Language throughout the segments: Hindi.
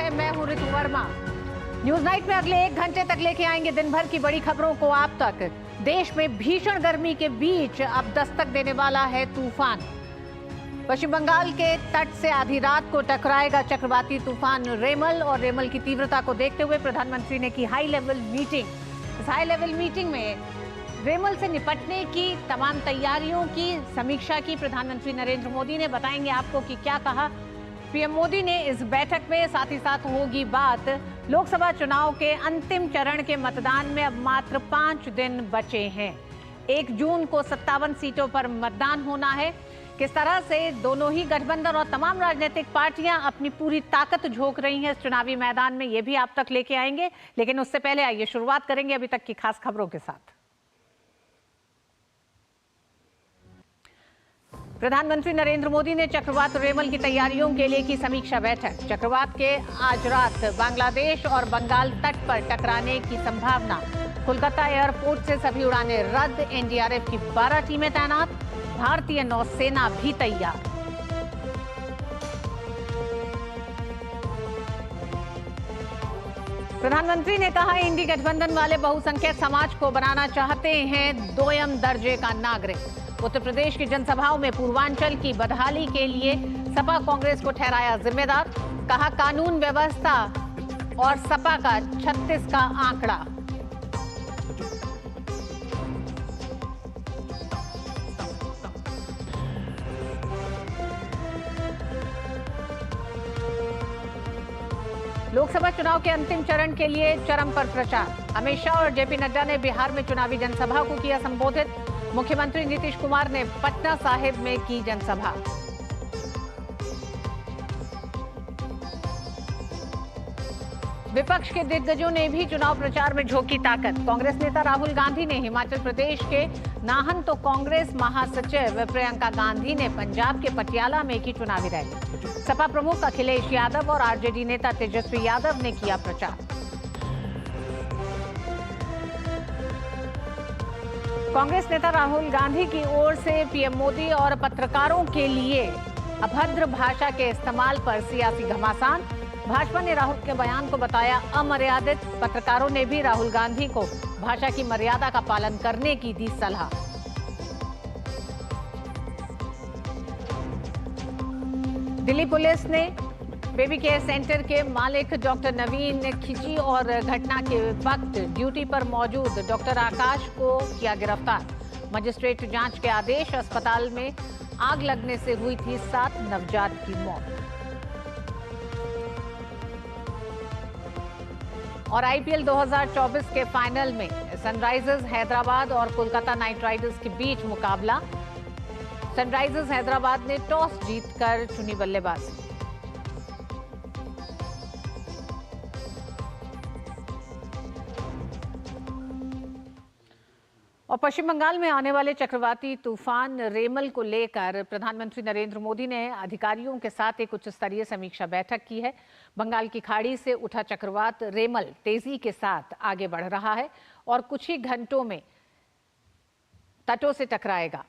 है, मैं हूं ऋतु वर्मा। न्यूज नाइट में अगले 1 घंटे तक लेके आएंगे दिन भर की बड़ी खबरों को आप तक। देश में भीषण गर्मी के बीच अब दस्तक देने वाला है तूफान। पश्चिम बंगाल के तट से आधी रात को टकराएगा चक्रवाती तूफान रेमल और रेमल की तीव्रता को देखते हुए प्रधानमंत्री ने की हाई लेवल मीटिंग। इस हाई लेवल मीटिंग में रेमल से निपटने की तमाम तैयारियों की समीक्षा की प्रधानमंत्री नरेंद्र मोदी ने। बताएंगे आपको कि क्या कहा पीएम मोदी ने इस बैठक में। साथ ही साथ होगी बात लोकसभा चुनाव के अंतिम चरण के मतदान में। अब मात्र 5 दिन बचे हैं। 1 जून को 57 सीटों पर मतदान होना है। किस तरह से दोनों ही गठबंधन और तमाम राजनीतिक पार्टियां अपनी पूरी ताकत झोंक रही हैं इस चुनावी मैदान में, ये भी आप तक लेके आएंगे। लेकिन उससे पहले आइए शुरुआत करेंगे अभी तक की खास खबरों के साथ। प्रधानमंत्री नरेंद्र मोदी ने चक्रवात रेमल की तैयारियों के लिए की समीक्षा बैठक। चक्रवात के आज रात बांग्लादेश और बंगाल तट पर टकराने की संभावना। कोलकाता एयरपोर्ट से सभी उड़ानें रद्द। एनडीआरएफ की 12 टीमें तैनात। भारतीय नौसेना भी तैयार। प्रधानमंत्री ने कहा इंडी गठबंधन वाले बहुसंख्यक समाज को बनाना चाहते हैं दोयम दर्जे का नागरिक। उत्तर प्रदेश की जनसभाओं में पूर्वांचल की बदहाली के लिए सपा कांग्रेस को ठहराया जिम्मेदार। कहा कानून व्यवस्था और सपा का 36 का आंकड़ा। लोकसभा चुनाव के अंतिम चरण के लिए चरम पर प्रचार। अमित शाह और जेपी नड्डा ने बिहार में चुनावी जनसभा को किया संबोधित। मुख्यमंत्री नीतीश कुमार ने पटना साहिब में की जनसभा। विपक्ष के दिग्गजों ने भी चुनाव प्रचार में झोंकी ताकत। कांग्रेस नेता राहुल गांधी ने हिमाचल प्रदेश के नाहन तो कांग्रेस महासचिव प्रियंका गांधी ने पंजाब के पटियाला में की चुनावी रैली। सपा प्रमुख अखिलेश यादव और आरजेडी नेता तेजस्वी यादव ने किया प्रचार। कांग्रेस नेता राहुल गांधी की ओर से पीएम मोदी और पत्रकारों के लिए अभद्र भाषा के इस्तेमाल पर सियासी घमासान। भाजपा ने राहुल के बयान को बताया अमर्यादित। पत्रकारों ने भी राहुल गांधी को भाषा की मर्यादा का पालन करने की दी सलाह। दिल्ली पुलिस ने बेबी केयर सेंटर के मालिक डॉक्टर नवीन खिची और घटना के वक्त ड्यूटी पर मौजूद डॉक्टर आकाश को किया गिरफ्तार। मजिस्ट्रेट जांच के आदेश। अस्पताल में आग लगने से हुई थी 7 नवजात की मौत। और आईपीएल 2024 के फाइनल में सनराइजर्स हैदराबाद और कोलकाता नाइट राइडर्स के बीच मुकाबला। सनराइजर्स हैदराबाद ने टॉस जीतकर चुनी बल्लेबाजी। और पश्चिम बंगाल में आने वाले चक्रवाती तूफान रेमल को लेकर प्रधानमंत्री नरेंद्र मोदी ने अधिकारियों के साथ एक उच्च स्तरीय समीक्षा बैठक की है। बंगाल की खाड़ी से उठा चक्रवात रेमल तेजी के साथ आगे बढ़ रहा है और कुछ ही घंटों में तटों से टकराएगा।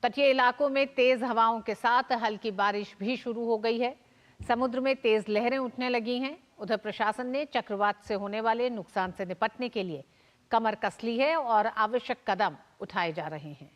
तटीय इलाकों में तेज हवाओं के साथ हल्की बारिश भी शुरू हो गई है। समुद्र में तेज लहरें उठने लगी हैं। उधर प्रशासन ने चक्रवात से होने वाले नुकसान से निपटने के लिए कमर कस ली है और आवश्यक कदम उठाए जा रहे हैं।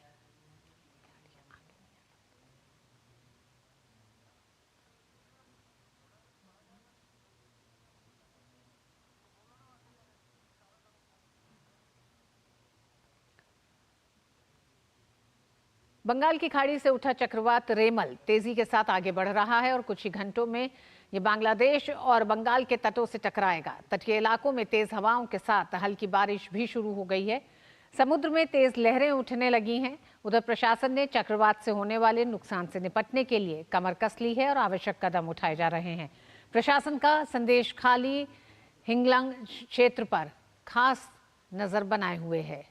बंगाल की खाड़ी से उठा चक्रवात रेमल तेजी के साथ आगे बढ़ रहा है और कुछ ही घंटों में ये बांग्लादेश और बंगाल के तटों से टकराएगा। तटीय इलाकों में तेज हवाओं के साथ हल्की बारिश भी शुरू हो गई है। समुद्र में तेज लहरें उठने लगी हैं। उधर प्रशासन ने चक्रवात से होने वाले नुकसान से निपटने के लिए कमर कस ली है और आवश्यक कदम उठाए जा रहे हैं। प्रशासन का संदेश खाली हिंगलंग क्षेत्र पर खास नजर बनाए हुए है।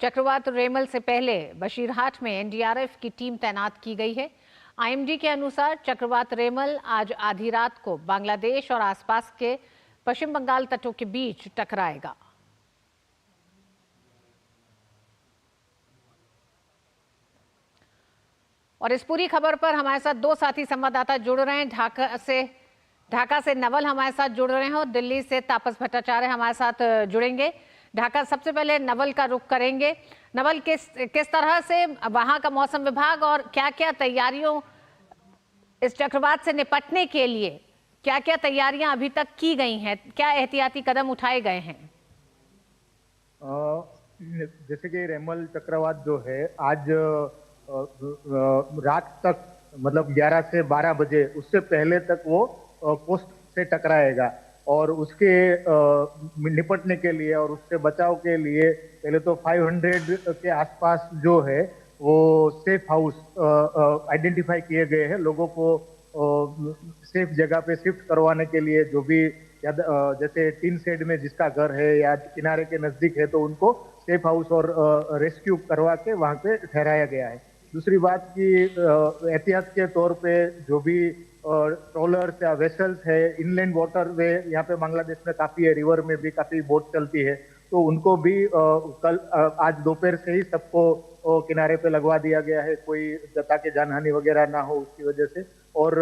चक्रवात रेमल से पहले बशीरहाट में एनडीआरएफ की टीम तैनात की गई है। आईएमडी के अनुसार चक्रवात रेमल आज आधी रात को बांग्लादेश और आसपास के पश्चिम बंगाल तटों के बीच टकराएगा। और इस पूरी खबर पर हमारे साथ दो साथी संवाददाता जुड़ रहे हैं। ढाका से नवल हमारे साथ जुड़ रहे हैं और दिल्ली से तापस भट्टाचार्य हमारे साथ जुड़ेंगे। ढाका, सबसे पहले नवल का रुख करेंगे। नवल, किस तरह से वहां का मौसम विभाग और क्या क्या तैयारियों इस चक्रवात से निपटने के लिए क्या क्या तैयारियां अभी तक की गई हैं, क्या एहतियाती कदम उठाए गए हैं? जैसे कि रेमल चक्रवात जो है आज रात तक मतलब 11 से 12 बजे उससे पहले तक वो कोस्ट से टकराएगा और उसके निपटने के लिए और उससे बचाव के लिए पहले तो 500 के आसपास जो है वो सेफ हाउस आइडेंटिफाई किए गए हैं। लोगों को सेफ जगह पे शिफ्ट करवाने के लिए जो भी जैसे टीन शेड में जिसका घर है या किनारे के नजदीक है तो उनको सेफ हाउस और रेस्क्यू करवा के वहां पे ठहराया गया है। दूसरी बात की एहतियात के तौर पे जो भी ट्रॉलर्स या वेसल्स है, इनलैंड वाटर वे यहाँ पे बांग्लादेश में काफी है, रिवर में भी काफी बोट चलती है, तो उनको भी कल आज दोपहर से ही सबको किनारे पे लगवा दिया गया है, कोई ताकि जानहानि वगैरह ना हो उसकी वजह से। और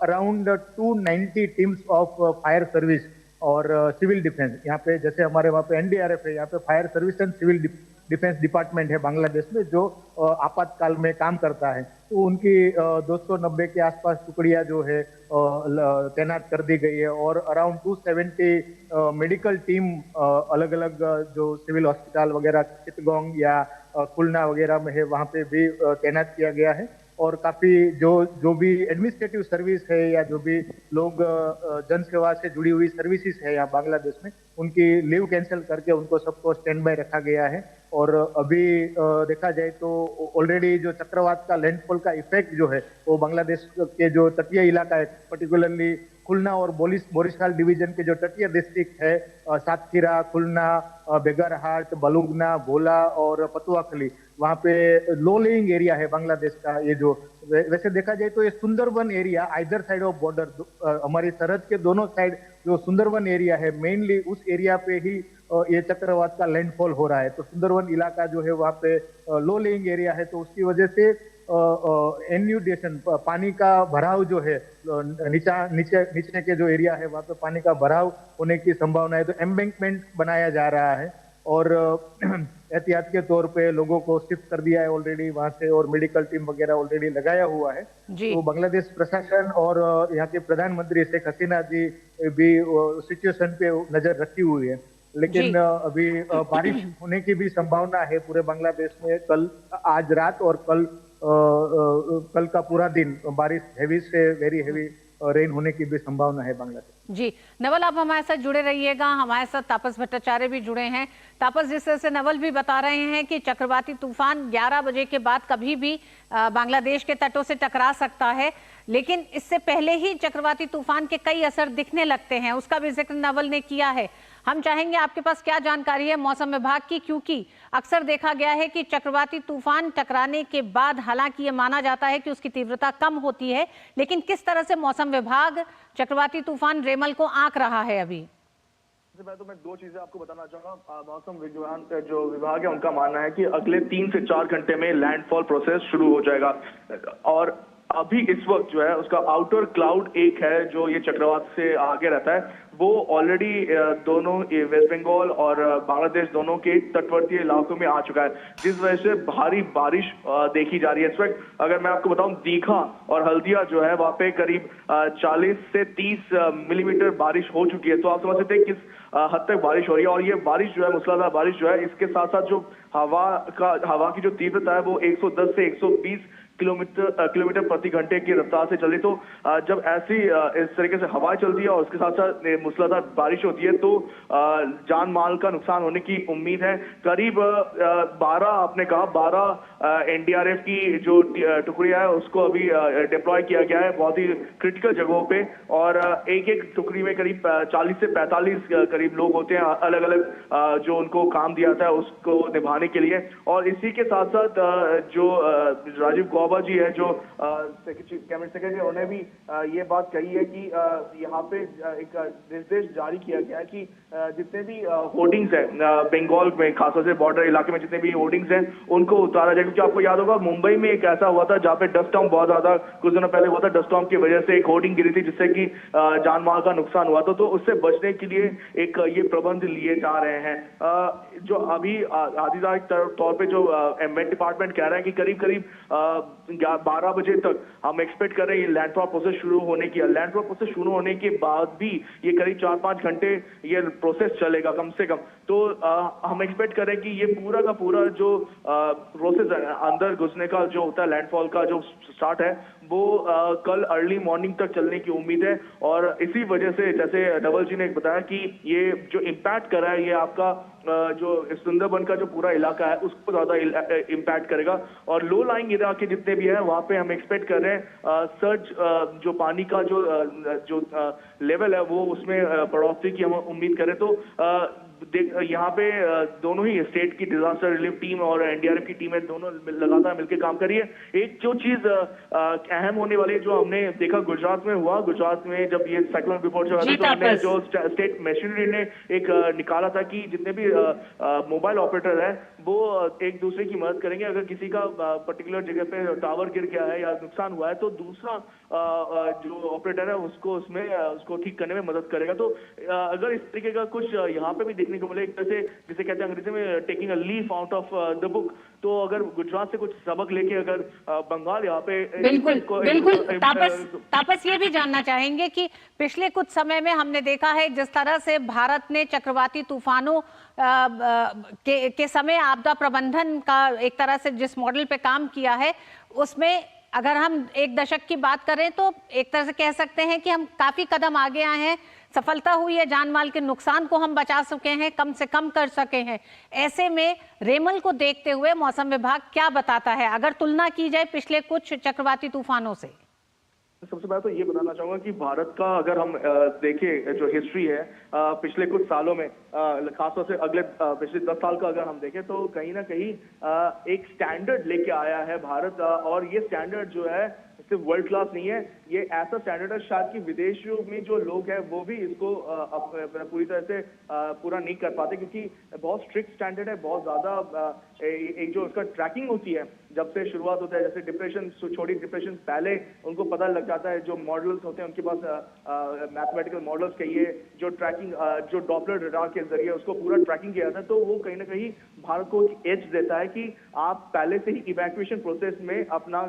around 290 teams of fire service और सिविल डिफेंस, यहाँ पे जैसे हमारे वहाँ पे एनडीआरएफ है, यहाँ पे fire service and civil defence department है बांग्लादेश में जो आपातकाल में काम करता है, तो उनकी 290 के आसपास टुकड़ियां जो है तैनात कर दी गई है और अराउंड 270 मेडिकल टीम अलग अलग जो सिविल हॉस्पिटल वगैरह चितगोंग या खुलना वगैरह में है वहाँ पे भी तैनात किया गया है। और काफी जो भी एडमिनिस्ट्रेटिव सर्विस है या जो भी लोग जन सेवा से जुड़ी हुई सर्विसेज है यहाँ बांग्लादेश में, उनकी लीव कैंसिल करके उनको सबको स्टैंड बाय रखा गया है। और अभी देखा जाए तो ऑलरेडी जो चक्रवात का लैंडफॉल का इफेक्ट जो है वो बांग्लादेश के जो तटीय इलाका है, पर्टिकुलरली खुलना और बोरिशाल डिवीजन के जो तटीय डिस्ट्रिक्ट है, सातखीरा, खुलना, बेगरहाट, बलुगना, भोला और पतुआखली, वहाँ पे लो लेइंग एरिया है बांग्लादेश का। ये जो वैसे देखा जाए तो ये Sundarban area either side of border, हमारी सरहद के दोनों साइड जो सुंदरबन एरिया है मेनली उस एरिया पे ही ये चक्रवात का लैंडफॉल हो रहा है। तो सुंदरबन इलाका जो है वहाँ पे लो लेइंग एरिया है, तो उसकी वजह से इन्यूडेशन पानी का भराव जो है नीचे के जो एरिया है वहाँ पे पानी का भराव होने की संभावना है, तो एम्बैंकमेंट बनाया जा रहा है और एहतियात के तौर पे लोगों को शिफ्ट कर दिया है ऑलरेडी वहां से और मेडिकल टीम वगैरह ऑलरेडी लगाया हुआ है। तो बांग्लादेश प्रशासन और यहाँ के प्रधानमंत्री शेख हसीना जी भी सिचुएशन पे नजर रखी हुई है, लेकिन अभी बारिश होने की भी संभावना है पूरे बांग्लादेश में। कल, आज रात और कल का पूरा दिन बारिश हेवी से वेरी हेवी रेन होने की भी संभावना है बांग्लादेश। जी नवल, आप हमारे साथ जुड़े रहिएगा। हमारे साथ तापस भट्टाचार्य भी जुड़े हैं। तापस, जिस तरह से नवल भी बता रहे हैं कि चक्रवाती तूफान 11 बजे के बाद कभी भी बांग्लादेश के तटों से टकरा सकता है, लेकिन इससे पहले ही चक्रवाती तूफान के कई असर दिखने लगते हैं, उसका भी जिक्र नवल ने किया है। हम चाहेंगे आपके पास क्या जानकारी है मौसम विभाग की, क्योंकि अक्सर देखा गया है कि चक्रवाती तूफान टकराने के बाद हालांकि ये माना जाता है कि उसकी तीव्रता कम होती है, लेकिन किस तरह से मौसम विभाग चक्रवाती तूफान रेमल को आंक रहा है अभी? मैं दो चीजें आपको बताना चाहूंगा। मौसम विज्ञान जो विभाग है उनका मानना है कि अगले 3 से 4 घंटे में लैंडफॉल प्रोसेस शुरू हो जाएगा और अभी इस वक्त जो है उसका आउटर क्लाउड एक है जो ये चक्रवात से आगे रहता है, वो ऑलरेडी दोनों वेस्ट बंगाल और बांग्लादेश दोनों के तटवर्ती इलाकों में आ चुका है, जिस वजह से भारी बारिश देखी जा रही है इस वक्त। अगर मैं आपको बताऊं, दीघा और हल्दिया जो है वहां पे करीब 40 से 30 मिलीमीटर बारिश हो चुकी है। तो आप समझ सकते हैं किस हद तक बारिश हो रही है। और ये बारिश जो है, मूसलाधार बारिश जो है, इसके साथ साथ जो हवा की जो तीव्रता है वो 110 से 120 किलोमीटर प्रति घंटे की रफ्तार से चल रही। तो जब ऐसी इस तरीके से हवाएं चलती है और उसके साथ साथ मूसलाधार बारिश होती है तो जान माल का नुकसान होने की उम्मीद है। करीब 12 आपने कहा 12 एनडीआरएफ की जो टुकड़ियां है उसको अभी डिप्लॉय किया गया है बहुत ही क्रिटिकल जगहों पे, और एक एक टुकड़ी में करीब 40 से 45 करीब लोग होते हैं अलग अलग जो उनको काम दिया था उसको निभाने के लिए। और इसी के साथ साथ जो राजीव गौबा जी है जो कैबिनेट सेक्रेटरी, उन्होंने भी ये बात कही है कि यहाँ पे एक निर्देश जारी किया गया है कि जितने भी होर्डिंग्स हैं बंगाल में, खासतौर से बॉर्डर इलाके में जितने भी होर्डिंग्स हैं उनको उतारा जाए। क्योंकि आपको याद होगा मुंबई में एक ऐसा हुआ था जहाँ पे डस्ट स्टॉर्म बहुत ज्यादा कुछ दिनों पहले हुआ था। डस्ट स्टॉर्म की वजह से एक होर्डिंग गिरी थी जिससे कि जान माल का नुकसान हुआ था। तो उससे बचने के लिए एक ये प्रबंध लिए जा रहे हैं। जो अभी आधिकारिक तौर पे जो एमवेट डिपार्टमेंट कह रहा है कि करीब करीब 12 बजे तक हम एक्सपेक्ट कर रहे हैं ये लैंडफॉल प्रोसेस शुरू होने की। लैंडफॉल प्रोसेस शुरू होने के बाद भी ये करीब 4-5 घंटे ये प्रोसेस चलेगा कम से कम। तो हम एक्सपेक्ट कर रहे हैं कि ये पूरा का पूरा जो प्रोसेस है अंदर घुसने का जो होता है, लैंडफॉल का जो स्टार्ट है वो कल अर्ली मॉर्निंग तक चलने की उम्मीद है। और इसी वजह से जैसे डबल जी ने बताया कि ये जो इम्पैक्ट कर रहा है ये आपका जो सुंदरबन का जो पूरा इलाका है उसको ज्यादा इम्पैक्ट करेगा। और लो लाइंग इलाके जितने भी हैं वहां पे हम एक्सपेक्ट कर रहे हैं सर्च जो पानी का जो लेवल है वो उसमें बढ़ोतरी की हम उम्मीद करें। तो यहाँ पे दोनों ही स्टेट की डिजास्टर रिलीफ टीम और एनडीआरएफ की टीमें दोनों लगातार मिलकर काम कर रही है। एक जो चीज अहम होने वाली है जो हमने देखा गुजरात में हुआ, गुजरात में जब ये साइक्लोन रिपोर्ट चला था तो हमने जो स्टेट मशीनरी ने एक निकाला था कि जितने भी मोबाइल ऑपरेटर है वो एक दूसरे की मदद करेंगे। अगर किसी का पर्टिकुलर जगह पे टावर गिर गया है या नुकसान हुआ है तो दूसरा जो ऑपरेटर है उसको ठीक करने में मदद करेगा। तो अगर इस तरीके का कुछ यहाँ पे भी देखने को मिले, एक तरह से जिसे कहते हैं अंग्रेजी में taking a leaf out of the book, तो अगर गुजरात से कुछ सबक लेके अगर बंगाल यहाँ पे बिल्कुल तापस ये भी जानना चाहेंगे कि पिछले कुछ समय में हमने देखा है जिस तरह से भारत ने चक्रवाती तूफानों के समय आपदा प्रबंधन का एक तरह से जिस मॉडल पे काम किया है उसमें अगर हम एक दशक की बात करें तो एक तरह से कह सकते हैं कि हम काफी कदम आगे आए हैं, सफलता हुई है, जान माल के नुकसान को हम बचा सके हैं, कम से कम कर सके हैं। ऐसे में रेमल को देखते हुए मौसम विभाग क्या बताता है अगर तुलना की जाए पिछले कुछ चक्रवाती तूफानों से? सबसे पहले तो ये बताना चाहूंगा कि भारत का अगर हम देखें जो हिस्ट्री है पिछले कुछ सालों में, खासतौर से अगले पिछले 10 साल का अगर हम देखें तो कहीं ना कहीं एक स्टैंडर्ड लेके आया है भारत। और ये स्टैंडर्ड जो है सिर्फ वर्ल्ड क्लास नहीं है, ये ऐसा स्टैंडर्ड है शायद कि विदेशों में जो लोग हैं वो भी इसको पूरी तरह से पूरा नहीं कर पाते क्योंकि बहुत स्ट्रिक्ट स्टैंडर्ड है, बहुत ज्यादा एक जो उसका ट्रैकिंग होती है जब से शुरुआत होता है। जैसे डिप्रेशन, छोटी डिप्रेशन पहले उनको पता लग जाता है, जो मॉडल्स होते हैं उनके पास मैथमेटिकल मॉडल्स कहिए, जो ट्रैकिंग जो डॉपलर रडार के जरिए उसको पूरा ट्रैकिंग किया जाता है। तो वो कहीं ना कहीं भारत को एक एज देता है कि आप पहले से ही इवैक्यूएशन प्रोसेस में अपना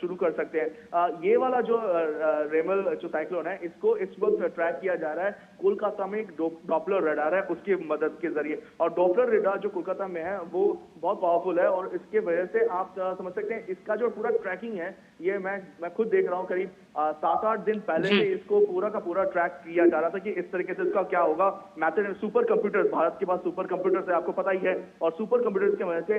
शुरू कर सकते हैं। ये वाला जो रेमल जो साइक्लोन है इसको इस वक्त ट्रैक किया जा रहा है कोलकाता में, एक डॉपलर रडार है उसकी मदद के जरिए। और डॉपलर रडार जो कोलकाता में है वो बहुत पावरफुल है और इसके वजह से आप समझ सकते हैं इसका जो पूरा ट्रैकिंग है ये मैं खुद देख रहा हूँ, करीब 7-8 दिन पहले से इसको पूरा का पूरा ट्रैक किया जा रहा था कि इस तरीके से इसका क्या होगा। सुपर कंप्यूटर, भारत के पास सुपर कंप्यूटर्स है आपको पता ही है, और सुपर कंप्यूटर्स की वजह से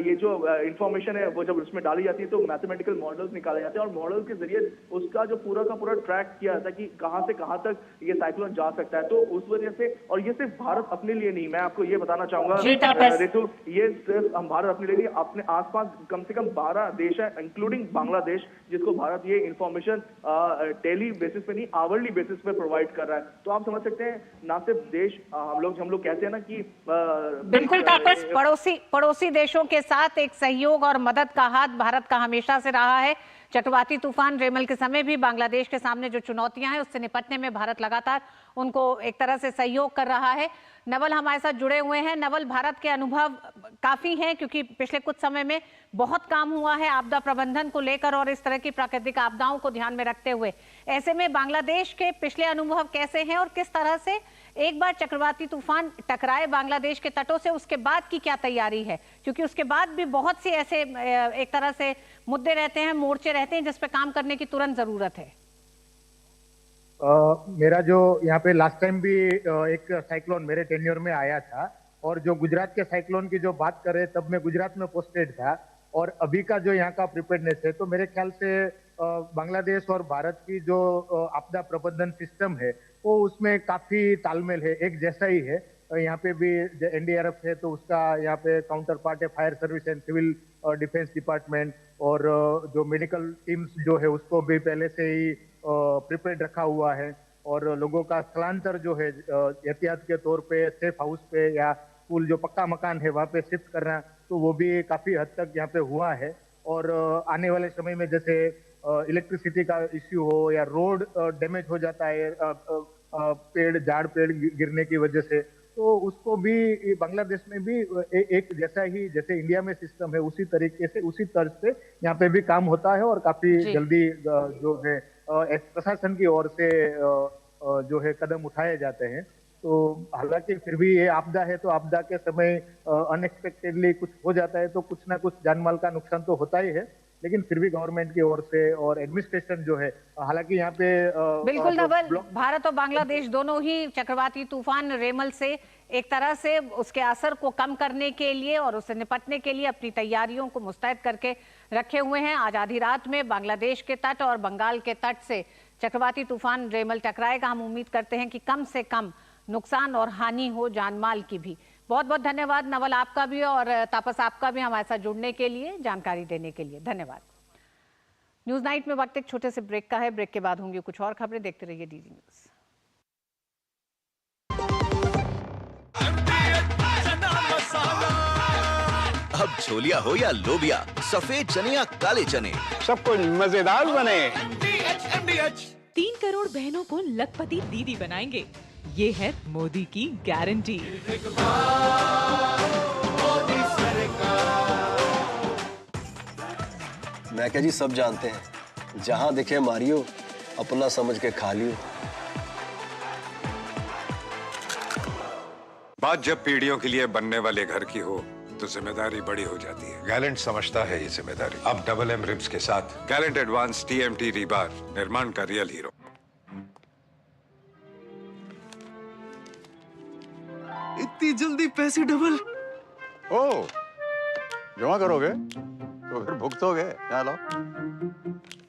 ये जो इंफॉर्मेशन है वो जब उसमें डाली जाती है तो मैथमेटिकल मॉडल्स निकाले जाते हैं और मॉडल के जरिए उसका जो पूरा का पूरा ट्रैक किया जाता है कि कहां से कहां तक ये साइक्लोन जा सकता है। तो उस वजह से, और ये सिर्फ भारत अपने लिए नहीं, मैं आपको ये बताना चाहूंगा ऋतु, ये सिर्फ हम भारत अपने लिए नहीं, अपने आसपास कम से कम 12 देश है इंक्लूडिंग बांग्लादेश जिसको भारत ये इंफॉर्मेशन डेली बेसिस पे नहीं आवरली बेसिस पे प्रोवाइड कर रहा है। तो आप समझ सकते हैं ना सिर्फ देश, हम लोग कहते हैं ना कि बिल्कुल तापस, पड़ोसी देशों के साथ एक सहयोग और मदद का हाथ भारत का हमेशा से रहा है। चक्रवाती तूफान रेमल के समय भी बांग्लादेश के सामने जो चुनौतियां हैं उससे निपटने में भारत लगातार उनको एक तरह से सहयोग कर रहा है। नवल हमारे साथ जुड़े हुए हैं। नवल, भारत के अनुभव काफी हैं क्योंकि पिछले कुछ समय में बहुत काम हुआ है आपदा प्रबंधन को लेकर और इस तरह की प्राकृतिक आपदाओं को ध्यान में रखते हुए। ऐसे में बांग्लादेश के पिछले अनुभव कैसे हैं और किस तरह से एक बार चक्रवाती तूफान टकराए बांग्लादेश के तटों से उसके बाद की क्या तैयारी है, क्योंकि उसके बाद भी बहुत सी ऐसे एक तरह से मुद्दे रहते हैं, मोर्चे रहते हैं जिस पे काम करने की तुरंत जरूरत है। मेरा जो यहाँ पे लास्ट टाइम भी एक साइक्लोन मेरे टेन्योर में आया था और जो गुजरात के साइक्लोन की जो बात करें तब मैं गुजरात में पोस्टेड था और अभी का जो यहाँ का प्रिपेयर्डनेस है तो मेरे ख्याल से बांग्लादेश और भारत की जो आपदा प्रबंधन सिस्टम है वो उसमें काफी तालमेल है, एक जैसा ही है। यहाँ पे भी एनडीआरएफ है तो उसका यहाँ पे काउंटर पार्ट है fire service and civil defence department, और जो मेडिकल टीम्स जो है उसको भी पहले से ही प्रिपेयर्ड रखा हुआ है। और लोगों का स्थलांतर जो है एहतियात के तौर पे सेफ हाउस पे या स्कूल जो पक्का मकान है वहाँ पे शिफ्ट करना, तो वो भी काफी हद तक यहाँ पे हुआ है। और आने वाले समय में जैसे इलेक्ट्रिसिटी का इश्यू हो या रोड डैमेज हो जाता है झाड़ पेड़ गिरने की वजह से, तो उसको भी बांग्लादेश में भी एक जैसा ही जैसे इंडिया में सिस्टम है उसी तरीके से उसी तर्ज से यहाँ पे भी काम होता है और काफी जल्दी जो है प्रशासन की ओर से जो है कदम उठाए जाते हैं। तो हालांकि फिर भी ये आपदा है, तो आपदा के समय अनएक्सपेक्टेडली कुछ हो जाता है तो कुछ ना कुछ जान माल का नुकसान तो होता ही है, लेकिन फिर भी गवर्नमेंट की ओर से और एडमिनिस्ट्रेशन जो है, हालांकि यहाँ पे बिल्कुल नवल, भारत और बांग्लादेश दोनों ही चक्रवाती तूफान रेमल से एक तरह से उसके असर को कम करने के लिए और उससे निपटने के लिए अपनी तैयारियों को मुस्तैद करके रखे हुए हैं। आज आधी रात में बांग्लादेश के तट और बंगाल के तट से चक्रवाती तूफान रेमल टकराएगा। हम उम्मीद करते हैं कि कम से कम नुकसान और हानि हो जानमाल की भी। बहुत बहुत धन्यवाद नवल आपका भी और तापस आपका भी हमारे साथ जुड़ने के लिए, जानकारी देने के लिए धन्यवाद। न्यूज नाइट में वक्त एक छोटे से ब्रेक का है। ब्रेक के बाद होंगी कुछ और खबरें, देखते रहिए डीडी न्यूज। अब छोलिया हो या लोबिया, सफेद चने या काले चने, सब कुछ मजेदार बने। 3 करोड़ बहनों को लखपति दीदी बनाएंगे, ये है मोदी की गारंटी। मैं क्या जी सब जानते हैं, जहां दिखे मारियो, अपना समझ के खा लियो। बात जब पीढ़ियों के लिए बनने वाले घर की हो तो जिम्मेदारी बड़ी हो जाती है। गैलेंट समझता है ये जिम्मेदारी। अब डबल एम रिब्स के साथ गैलेंट एडवांस TMT रीबार, निर्माण का रियल हीरो। इतनी जल्दी पैसे डबल? ओ, जमा करोगे तो फिर भुगतोगे। चलो,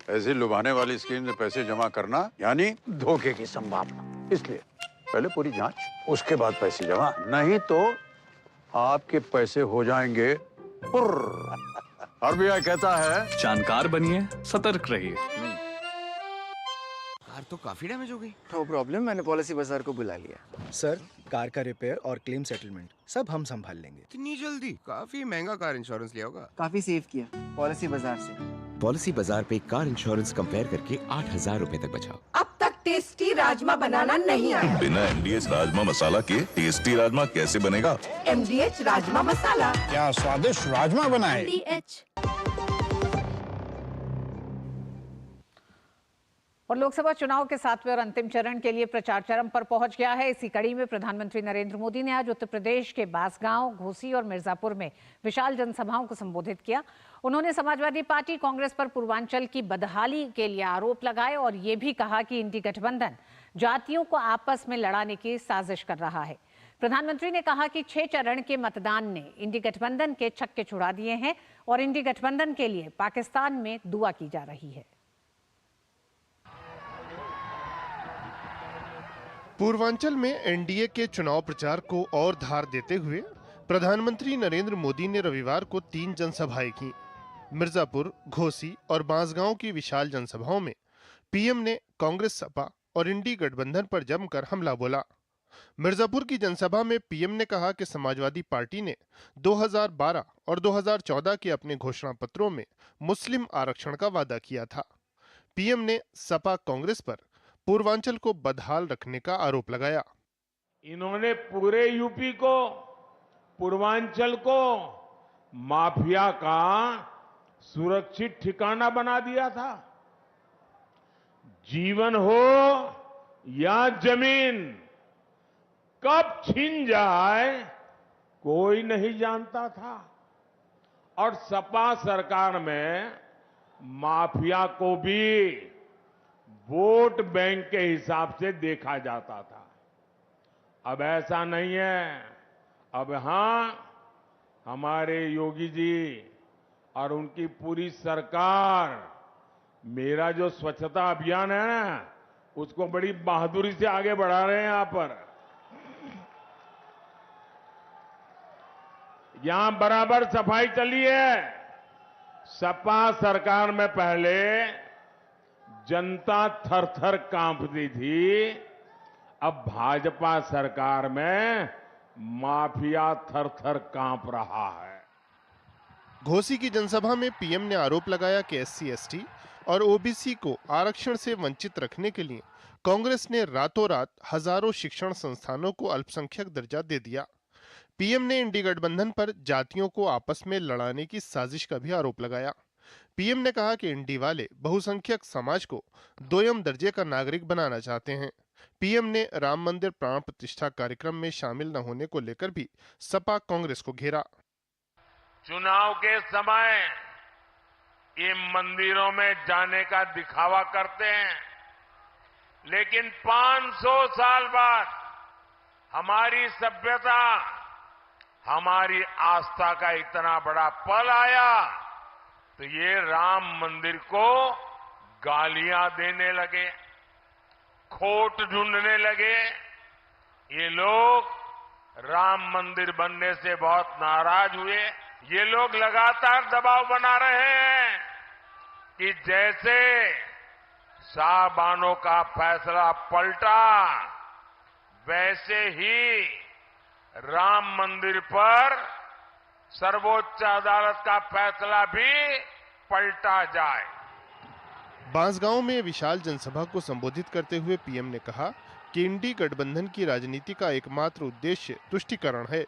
ऐसी लुभाने वाली स्कीम से पैसे जमा करना यानी धोखे की संभावना, इसलिए पहले पूरी जांच, उसके बाद पैसे जमा, नहीं तो आपके पैसे हो जाएंगे पुर्र। RBI कहता है जानकार बनिए, सतर्क रहिए। कार तो काफी डैमेज हो गई। नो प्रॉब्लम, मैंने पॉलिसी बाजार को बुला लिया। सर, कार का रिपेयर और क्लेम सेटलमेंट सब हम संभाल लेंगे। इतनी जल्दी? काफी महंगा कार इंश्योरेंस लिया होगा। काफी सेव किया पॉलिसी बाजार से। पॉलिसी बाजार पे कार इंश्योरेंस कंपेयर करके 8,000 रुपए तक बचाओ। अब तक टेस्टी राजमा बनाना नहीं आया। बिना MDH राजमा मसाला के टेस्टी राजमा कैसे बनेगा? MDH राजमा मसाला, क्या स्वादिष्ट राजमा बनाए। MDH। और लोकसभा चुनाव के 7वें और अंतिम चरण के लिए प्रचार चरम पर पहुंच गया है। इसी कड़ी में प्रधानमंत्री नरेंद्र मोदी ने आज उत्तर प्रदेश के बांसगांव, घोसी और मिर्जापुर में विशाल जनसभाओं को संबोधित किया। उन्होंने समाजवादी पार्टी कांग्रेस पर पूर्वांचल की बदहाली के लिए आरोप लगाए और ये भी कहा कि इंडी गठबंधन जातियों को आपस में लड़ाने की साजिश कर रहा है। प्रधानमंत्री ने कहा कि 6 चरण के मतदान ने इंडी गठबंधन के छक्के छुड़ा दिए हैं और इंडी गठबंधन के लिए पाकिस्तान में दुआ की जा रही है। पूर्वांचल में एनडीए के चुनाव प्रचार को और धार देते हुए प्रधानमंत्री नरेंद्र मोदी ने रविवार को 3 जनसभाएं की। मिर्जापुर, घोसी और बांसगांव की विशाल जनसभाओं में पीएम ने कांग्रेस, सपा और इंडी गठबंधन पर जमकर हमला बोला। मिर्जापुर की जनसभा में पीएम ने कहा कि समाजवादी पार्टी ने 2012 और 2014 के अपने घोषणा पत्रों में मुस्लिम आरक्षण का वादा किया था। पीएम ने सपा कांग्रेस पर पूर्वांचल को बदहाल रखने का आरोप लगाया। इन्होंने पूरे यूपी को, पूर्वांचल को माफिया का सुरक्षित ठिकाना बना दिया था। जीवन हो या जमीन, कब छीन जाए कोई नहीं जानता था। और सपा सरकार में माफिया को भी वोट बैंक के हिसाब से देखा जाता था। अब ऐसा नहीं है। अब हां, हमारे योगी जी और उनकी पूरी सरकार मेरा जो स्वच्छता अभियान है ना, उसको बड़ी बहादुरी से आगे बढ़ा रहे हैं। यहां पर यहां बराबर सफाई चली है। सपा सरकार में पहले जनता थर-थर कांपती थी, अब भाजपा सरकार में माफिया थर-थर कांप रहा है। घोसी की जनसभा में पीएम ने आरोप लगाया कि SC/ST और ओबीसी को आरक्षण से वंचित रखने के लिए कांग्रेस ने रातों रात हजारों शिक्षण संस्थानों को अल्पसंख्यक दर्जा दे दिया। पीएम ने इंडी गठबंधन पर जातियों को आपस में लड़ाने की साजिश का भी आरोप लगाया। पीएम ने कहा कि इंडी वाले बहुसंख्यक समाज को दोयम दर्जे का नागरिक बनाना चाहते हैं। पीएम ने राम मंदिर प्राण प्रतिष्ठा कार्यक्रम में शामिल न होने को लेकर भी सपा कांग्रेस को घेरा। चुनाव के समय ये मंदिरों में जाने का दिखावा करते हैं, लेकिन 500 साल बाद हमारी सभ्यता, हमारी आस्था का इतना बड़ा पल आया तो ये राम मंदिर को गालियां देने लगे, खोट ढूंढने लगे। ये लोग राम मंदिर बनने से बहुत नाराज हुए। ये लोग लगातार दबाव बना रहे हैं कि जैसे साहबानों का फैसला पलटा, वैसे ही राम मंदिर पर सर्वोच्च अदालत का फैसला भी पलटा जाए। बांसगांव में विशाल जनसभा को संबोधित करते हुए पीएम ने कहा कि इंडी गठबंधन की राजनीति का एकमात्र उद्देश्य तुष्टीकरण है।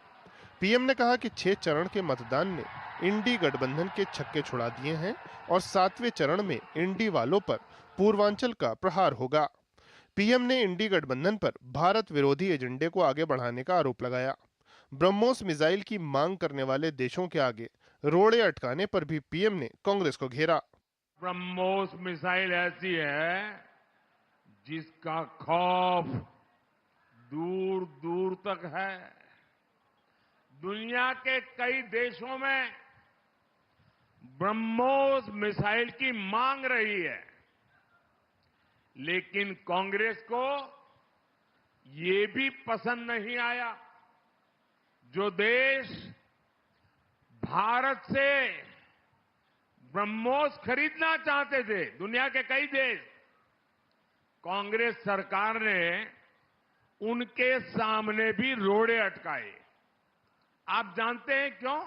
पीएम ने कहा कि 6 चरण के मतदान ने इंडी गठबंधन के छक्के छुड़ा दिए हैं और 7वें चरण में इंडी वालों पर पूर्वांचल का प्रहार होगा। पीएम ने इंडी गठबंधन पर भारत विरोधी एजेंडे को आगे बढ़ाने का आरोप लगाया। ब्रह्मोस मिसाइल की मांग करने वाले देशों के आगे रोड़े अटकाने पर भी पीएम ने कांग्रेस को घेरा। ब्रह्मोस मिसाइल ऐसी है जिसका खौफ दूर दूर तक है। दुनिया के कई देशों में ब्रह्मोस मिसाइल की मांग रही है, लेकिन कांग्रेस को ये भी पसंद नहीं आया। जो देश भारत से ब्रह्मोस खरीदना चाहते थे, दुनिया के कई देश, कांग्रेस सरकार ने उनके सामने भी रोड़े अटकाए। आप जानते हैं क्यों?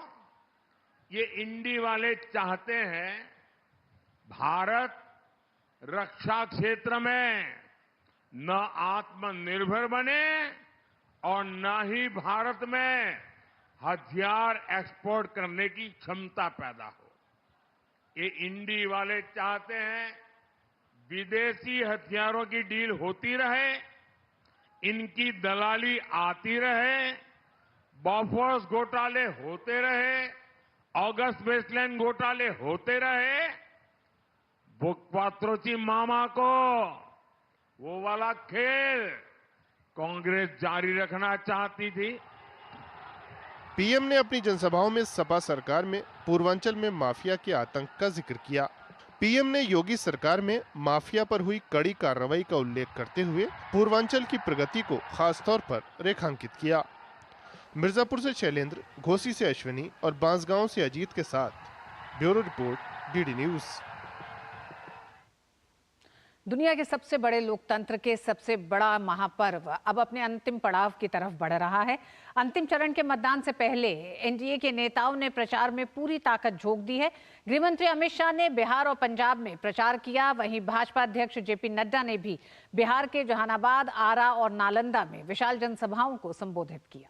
ये इंडी वाले चाहते हैं भारत रक्षा क्षेत्र में न आत्मनिर्भर बने और न ही भारत में हथियार एक्सपोर्ट करने की क्षमता पैदा हो। ये इंडी वाले चाहते हैं विदेशी हथियारों की डील होती रहे, इनकी दलाली आती रहे, बॉफोर्स घोटाले होते रहे, ऑगस्ट वेस्टलैंड घोटाले होते रहे। बुकपात्रोची मामा को वो वाला खेल कांग्रेस जारी रखना चाहती थी। पीएम ने अपनी जनसभाओं में सपा सरकार में पूर्वांचल में माफिया के आतंक का जिक्र किया। पीएम ने योगी सरकार में माफिया पर हुई कड़ी कार्रवाई का उल्लेख करते हुए पूर्वांचल की प्रगति को खासतौर पर रेखांकित किया। मिर्जापुर से शैलेंद्र, घोसी से अश्विनी और बांसगांव से अजीत के साथ ब्यूरो रिपोर्ट, डीडी न्यूज। दुनिया के सबसे बड़े लोकतंत्र के सबसे बड़ा महापर्व अब अपने अंतिम पड़ाव की तरफ बढ़ रहा है। अंतिम चरण के मतदान से पहले एनडीए के नेताओं ने प्रचार में पूरी ताकत झोंक दी है। गृहमंत्री अमित शाह ने बिहार और पंजाब में प्रचार किया। वहीं भाजपा अध्यक्ष जेपी नड्डा ने भी बिहार के जहानाबाद, आरा और नालंदा में विशाल जनसभाओं को संबोधित किया।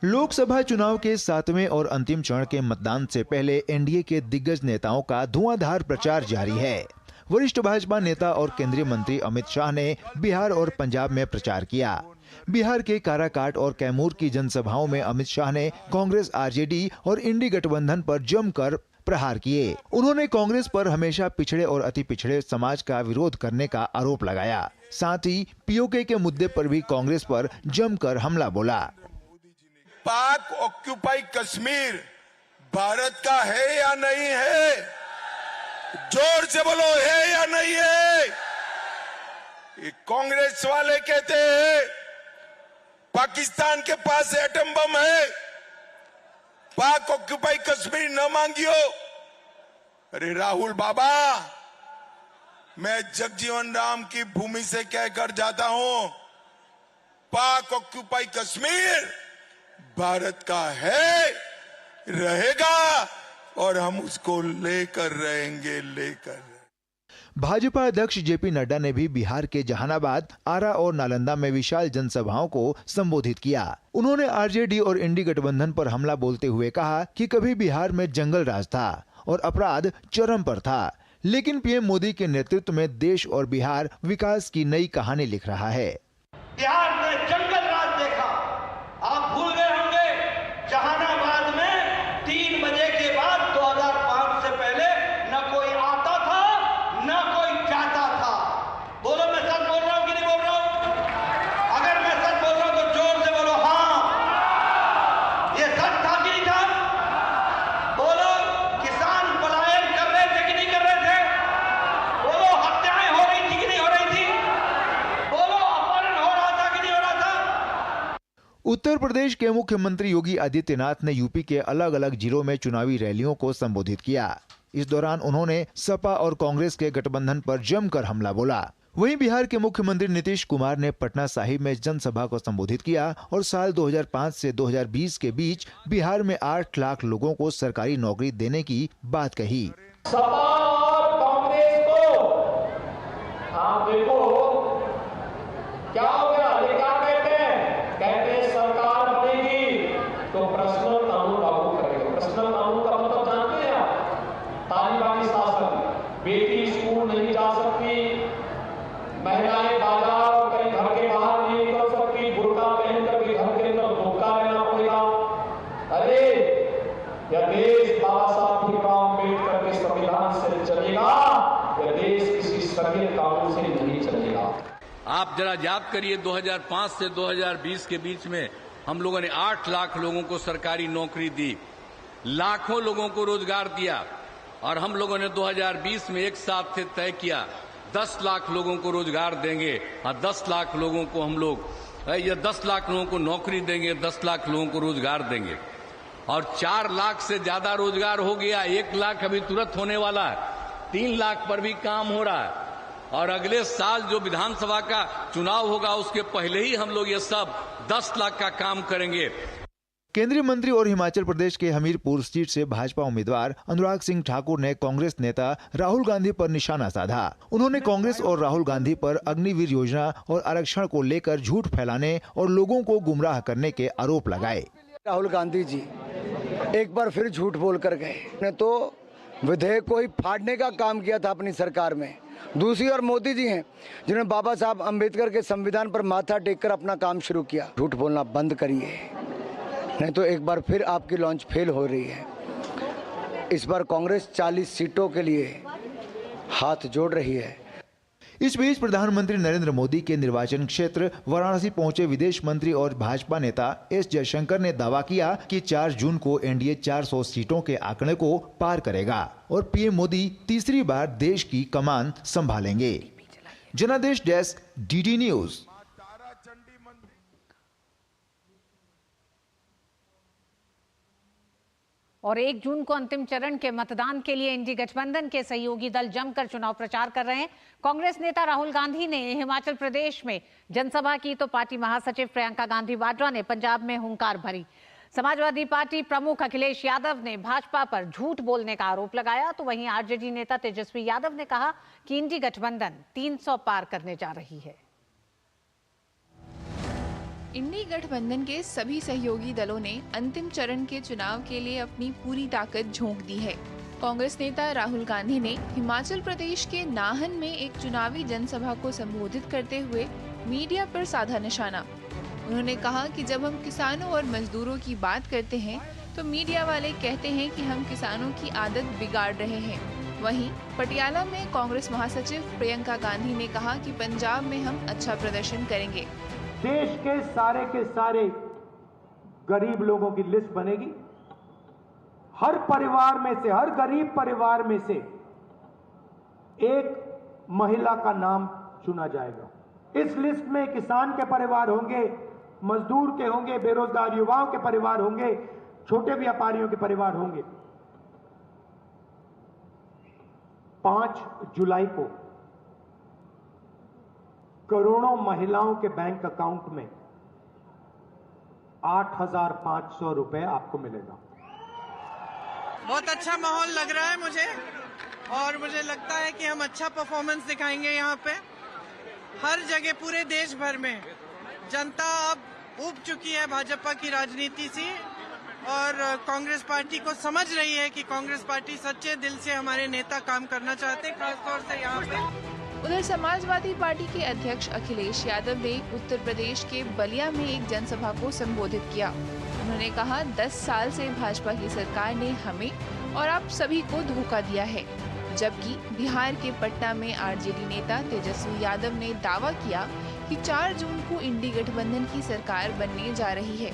लोकसभा चुनाव के 7वें और अंतिम चरण के मतदान से पहले एनडीए के दिग्गज नेताओं का धुआंधार प्रचार जारी है। वरिष्ठ भाजपा नेता और केंद्रीय मंत्री अमित शाह ने बिहार और पंजाब में प्रचार किया। बिहार के काराकाट और कैमूर की जनसभाओं में अमित शाह ने कांग्रेस, आरजेडी और इंडी गठबंधन पर जमकर प्रहार किए। उन्होंने कांग्रेस पर हमेशा पिछड़े और अति पिछड़े समाज का विरोध करने का आरोप लगाया। साथ ही पीओके के मुद्दे पर भी कांग्रेस पर जमकर हमला बोला। पाक ऑक्यूपाई कश्मीर भारत का है या नहीं है? जोर से बोलो, है या नहीं है? ये कांग्रेस वाले कहते हैं पाकिस्तान के पास एटम बम है, पाक ऑक्यूपाई कश्मीर न मांगियो। अरे राहुल बाबा, मैं जगजीवन राम की भूमि से कहकर जाता हूं, पाक ऑक्यूपाई कश्मीर भारत का है, रहेगा और हम उसको लेकर रहेंगे, लेकर। भाजपा अध्यक्ष जेपी नड्डा ने भी बिहार के जहानाबाद, आरा और नालंदा में विशाल जनसभाओं को संबोधित किया। उन्होंने आरजेडी और इंडी गठबंधन पर हमला बोलते हुए कहा कि कभी बिहार में जंगल राज था और अपराध चरम पर था, लेकिन पीएम मोदी के नेतृत्व में देश और बिहार विकास की नई कहानी लिख रहा है। बिहार में जंगल राज देखा, आप भूल गए होंगे जहानाबाद में 3 बजे के बाद 2005 से पहले न कोई आता था न कोई जाता था। बोलो मैं सच बोल रहा हूं कि नहीं बोल रहा हूं? अगर मैं सच बोल रहा हूं तो जोर से बोलो हाँ। ये सच था कि नहीं था? बोलो किसान पलायन कर रहे थे कि नहीं कर रहे थे? बोलो हत्याएं हो रही थी कि नहीं हो रही थी? बोलो अपहरण हो रहा था कि नहीं हो रहा था? उत्तर प्रदेश के मुख्यमंत्री योगी आदित्यनाथ ने यूपी के अलग अलग जिलों में चुनावी रैलियों को संबोधित किया। इस दौरान उन्होंने सपा और कांग्रेस के गठबंधन पर जमकर हमला बोला। वहीं बिहार के मुख्यमंत्री नीतीश कुमार ने पटना साहिब में जनसभा को संबोधित किया और साल 2005 से 2020 के बीच बिहार में 8 लाख लोगों को सरकारी नौकरी देने की बात कही। सपा और कांग्रेस को आप देखो क्या हो गया, ये क्या कहते हैं सरकार बनेगी तो पर्सनल कानून लागू करेगा। पर्सनल कानून का मतलब जानते हैं आप? तालिबानी शासन, बेटी स्कूल नहीं जा सकती, महिलाएं बाजार और कहीं घर के बाहर नहीं निकल सकती, बुर्का पहनकर भी घर के अंदर धोखा रहना पड़ेगा। अरे यह देश बाबा साहब भीमराव अम्बेडकर के संविधान से चलेगा, यह देश किसी सरकारी कानून से नहीं चलेगा। आप जरा याद करिए 2005 से 2020 के बीच में हम लोगों ने 8 लाख लोगों को सरकारी नौकरी दी, लाखों लोगों को रोजगार दिया और हम लोगों ने 2020 में एक साथ से तय किया 10 लाख लोगों को रोजगार देंगे और 10 लाख लोगों को हम लोग 10 लाख लोगों को नौकरी देंगे, 10 लाख लोगों को रोजगार देंगे और 4 लाख से ज्यादा रोजगार हो गया। 1 लाख अभी तुरंत होने वाला है, 3 लाख पर भी काम हो रहा है और अगले साल जो विधानसभा का चुनाव होगा उसके पहले ही हम लोग ये सब 10 लाख का काम करेंगे। केंद्रीय मंत्री और हिमाचल प्रदेश के हमीरपुर सीट से भाजपा उम्मीदवार अनुराग सिंह ठाकुर ने कांग्रेस नेता राहुल गांधी पर निशाना साधा। उन्होंने कांग्रेस और राहुल गांधी पर अग्निवीर योजना और आरक्षण को लेकर झूठ फैलाने और लोगों को गुमराह करने के आरोप लगाए। राहुल गांधी जी एक बार फिर झूठ बोल कर गए, ने तो विधेयक को ही फाड़ने का काम किया था अपनी सरकार में। दूसरी ओर मोदी जी हैं जिन्होंने बाबा साहब अम्बेडकर के संविधान पर माथा टेककर अपना काम शुरू किया। झूठ बोलना बंद करिए, नहीं तो एक बार फिर आपकी लॉन्च फेल हो रही है। इस बार कांग्रेस 40 सीटों के लिए हाथ जोड़ रही है। इस बीच प्रधानमंत्री नरेंद्र मोदी के निर्वाचन क्षेत्र वाराणसी पहुंचे विदेश मंत्री और भाजपा नेता एस जयशंकर ने दावा किया कि 4 जून को एनडीए 400 सीटों के आंकड़े को पार करेगा और पीएम मोदी तीसरी बार देश की कमान संभालेंगे। जनादेश डेस्क, डीडी न्यूज। और 1 जून को अंतिम चरण के मतदान के लिए इंडी गठबंधन के सहयोगी दल जमकर चुनाव प्रचार कर रहे हैं। कांग्रेस नेता राहुल गांधी ने हिमाचल प्रदेश में जनसभा की तो पार्टी महासचिव प्रियंका गांधी वाड्रा ने पंजाब में हुंकार भरी। समाजवादी पार्टी प्रमुख अखिलेश यादव ने भाजपा पर झूठ बोलने का आरोप लगाया, तो वहीं आरजेडी नेता तेजस्वी यादव ने कहा कि इंडी गठबंधन 300 पार करने जा रही है। इंडी गठबंधन के सभी सहयोगी दलों ने अंतिम चरण के चुनाव के लिए अपनी पूरी ताकत झोंक दी है। कांग्रेस नेता राहुल गांधी ने हिमाचल प्रदेश के नाहन में एक चुनावी जनसभा को संबोधित करते हुए मीडिया पर साधा निशाना। उन्होंने कहा कि जब हम किसानों और मजदूरों की बात करते हैं तो मीडिया वाले कहते हैं कि हम किसानों की आदत बिगाड़ रहे हैं। वहीं पटियाला में कांग्रेस महासचिव प्रियंका गांधी ने कहा कि पंजाब में हम अच्छा प्रदर्शन करेंगे। देश के सारे गरीब लोगों की लिस्ट बनेगी। हर परिवार में से, हर गरीब परिवार में से एक महिला का नाम चुना जाएगा। इस लिस्ट में किसान के परिवार होंगे, मजदूर के होंगे, बेरोजगार युवाओं के परिवार होंगे, छोटे व्यापारियों के परिवार होंगे। 5 जुलाई को करोड़ों महिलाओं के बैंक अकाउंट में 8,500 रुपए आपको मिलेगा। बहुत अच्छा माहौल लग रहा है मुझे, और मुझे लगता है कि हम अच्छा परफॉर्मेंस दिखाएंगे। यहाँ पे हर जगह पूरे देश भर में जनता अब ऊब चुकी है भाजपा की राजनीति से, और कांग्रेस पार्टी को समझ रही है कि कांग्रेस पार्टी सच्चे दिल से हमारे नेता काम करना चाहते हैं, खासतौर से यहाँ पे। उधर समाजवादी पार्टी के अध्यक्ष अखिलेश यादव ने उत्तर प्रदेश के बलिया में एक जनसभा को संबोधित किया। उन्होंने कहा, 10 साल से भाजपा की सरकार ने हमें और आप सभी को धोखा दिया है। जबकि बिहार के पटना में आरजेडी नेता तेजस्वी यादव ने दावा किया कि 4 जून को इंडी गठबंधन की सरकार बनने जा रही है।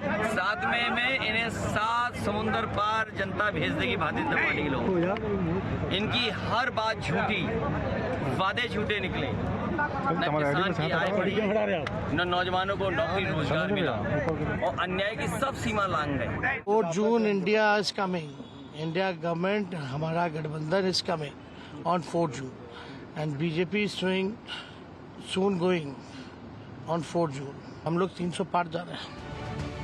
7 मई में इन्हें 7 समुंदर पार जनता भेज देगी भारतीय जनता पार्टी के लोग। इनकी हर बात झूठी, वादे झूठे निकले। न किसान की आय बढ़ी, न नौजवानों को नौकरी रोजगार मिला, और अन्याय की सब सीमा लांघ गए। 4 June India is coming, India government, हमारा गठबंधन is coming on 4 June, and BJP is soon going on 4 June. हम लोग 300 पार जा रहे हैं।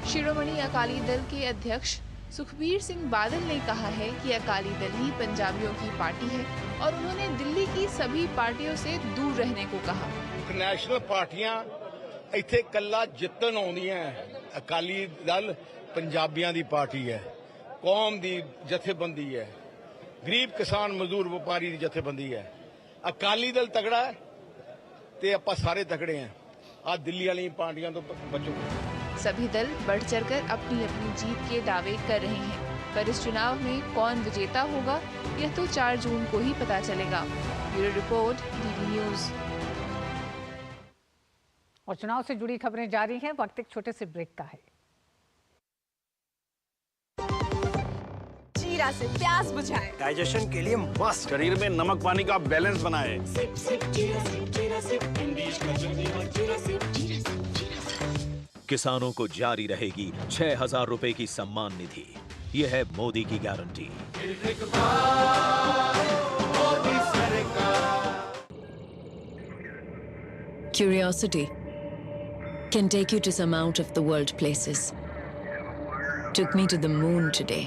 शिरोमणि अकाली दल के अध्यक्ष सुखबीर सिंह बादल ने कहा है कि अकाली दल ही पंजाबियों की पार्टी है, और उन्होंने दिल्ली की सभी पार्टियों से दूर रहने को कहा। नेशनल पार्टियां इत्थे कल्ला जितन आउंदियां, अकाली दल पंजाबियां दी पार्टी है, कौम दी जथेबंदी है, गरीब किसान मजदूर व्यापारी दी जथेबंदी है। अकाली दल तगड़ा है ते आपां सारे तगड़े हैं। आ दिल्ली वाली पार्टियां तो बचो। सभी दल बढ़ चढ़कर अपनी अपनी जीत के दावे कर रहे हैं, पर इस चुनाव में कौन विजेता होगा यह तो 4 जून को ही पता चलेगा। Bureau report, DD news. और चुनाव से जुड़ी खबरें जारी हैं, वक्त एक छोटे से ब्रेक का है। जीरा से प्यास बुझाए, डाइजेशन के लिए मस्त, शरीर में नमक पानी का बैलेंस बनाए। किसानों को जारी रहेगी 6,000 रुपए की सम्मान निधि। यह है मोदी की guarantee. Curiosity can take you to some out of the world places. Took me to the moon today.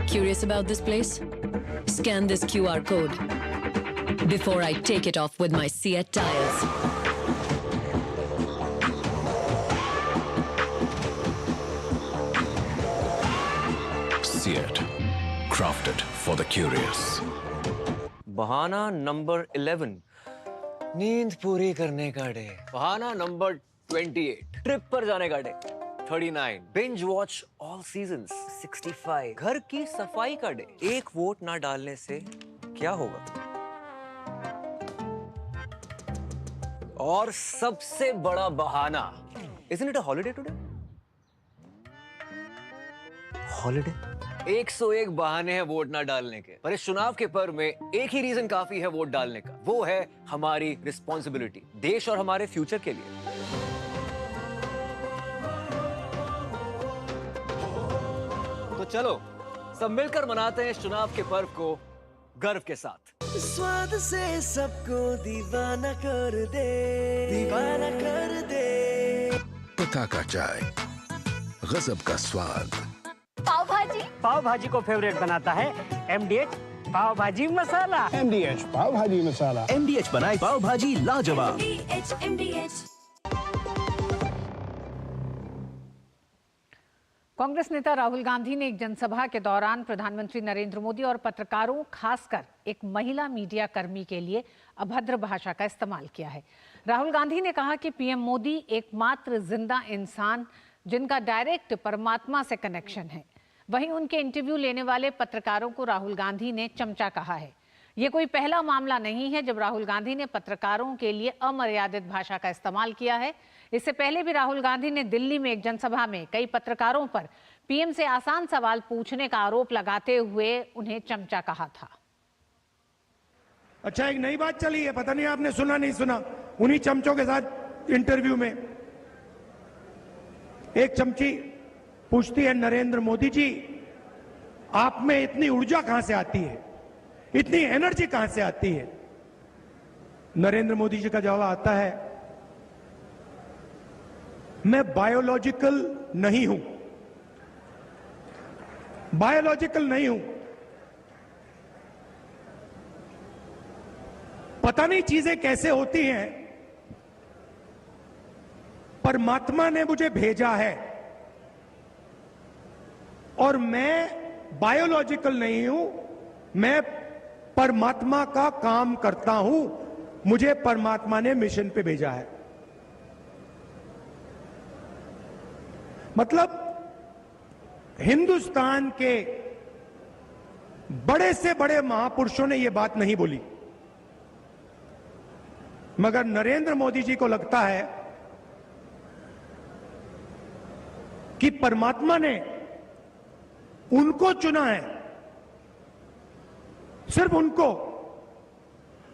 Curious about this place? Scan this QR code before I take it off with my Seat tires. Seat, crafted for the curious. बहाना नंबर 11, नींद पूरी करने का डे। बहाना नंबर 28, ट्रिप पर जाने का day. 39, binge watch all seasons. 65, घर की सफाई का डे। 1 वोट ना डालने से क्या होगा? और सबसे बड़ा बहाना, isn't it a holiday today? Holiday? 101 बहाने हैं वोट ना डालने के, पर इस चुनाव के पर्व में एक ही रीजन काफी है वोट डालने का। वो है हमारी रिस्पॉन्सिबिलिटी, देश और हमारे फ्यूचर के लिए। तो चलो सब मिलकर मनाते हैं इस चुनाव के पर्व को गर्व के साथ। स्वाद से सबको दीवाना कर दे, दीवाना कर दे। पता का चाय, गजब का स्वाद। पाव भाजी को फेवरेट बनाता है MDH पाव भाजी मसाला। MDH पाव भाजी मसाला। MDH बनाए पाव भाजी लाजवाब। MDH। कांग्रेस नेता राहुल गांधी ने एक जनसभा के दौरान प्रधानमंत्री नरेंद्र मोदी और पत्रकारों, खासकर एक महिला मीडिया कर्मी के लिए अभद्र भाषा का इस्तेमाल किया है। राहुल गांधी ने कहा कि पीएम मोदी एकमात्र जिंदा इंसान जिनका डायरेक्ट परमात्मा से कनेक्शन है। वहीं उनके इंटरव्यू लेने वाले पत्रकारों को राहुल गांधी ने चमचा कहा है। ये कोई पहला मामला नहीं है जब राहुल गांधी ने पत्रकारों के लिए अमर्यादित भाषा का इस्तेमाल किया है। इससे पहले भी राहुल गांधी ने दिल्ली में एक जनसभा में कई पत्रकारों पर पीएम से आसान सवाल पूछने का आरोप लगाते हुए उन्हें चमचा कहा था। अच्छा, एक नई बात चली है, पता नहीं आपने सुना नहीं सुना। उन्हीं चमचों के साथ इंटरव्यू में एक चमची पूछती है, नरेंद्र मोदी जी आप में इतनी ऊर्जा कहां से आती है, इतनी एनर्जी कहां से आती है? नरेंद्र मोदी जी का जवाब आता है, मैं बायोलॉजिकल नहीं हूं, बायोलॉजिकल नहीं हूं। पता नहीं चीजें कैसे होती हैं, परमात्मा ने मुझे भेजा है और मैं बायोलॉजिकल नहीं हूं, मैं परमात्मा का काम करता हूं, मुझे परमात्मा ने मिशन पे भेजा है। मतलब हिंदुस्तान के बड़े से बड़े महापुरुषों ने यह बात नहीं बोली, मगर नरेंद्र मोदी जी को लगता है कि परमात्मा ने उनको चुना है, सिर्फ उनको।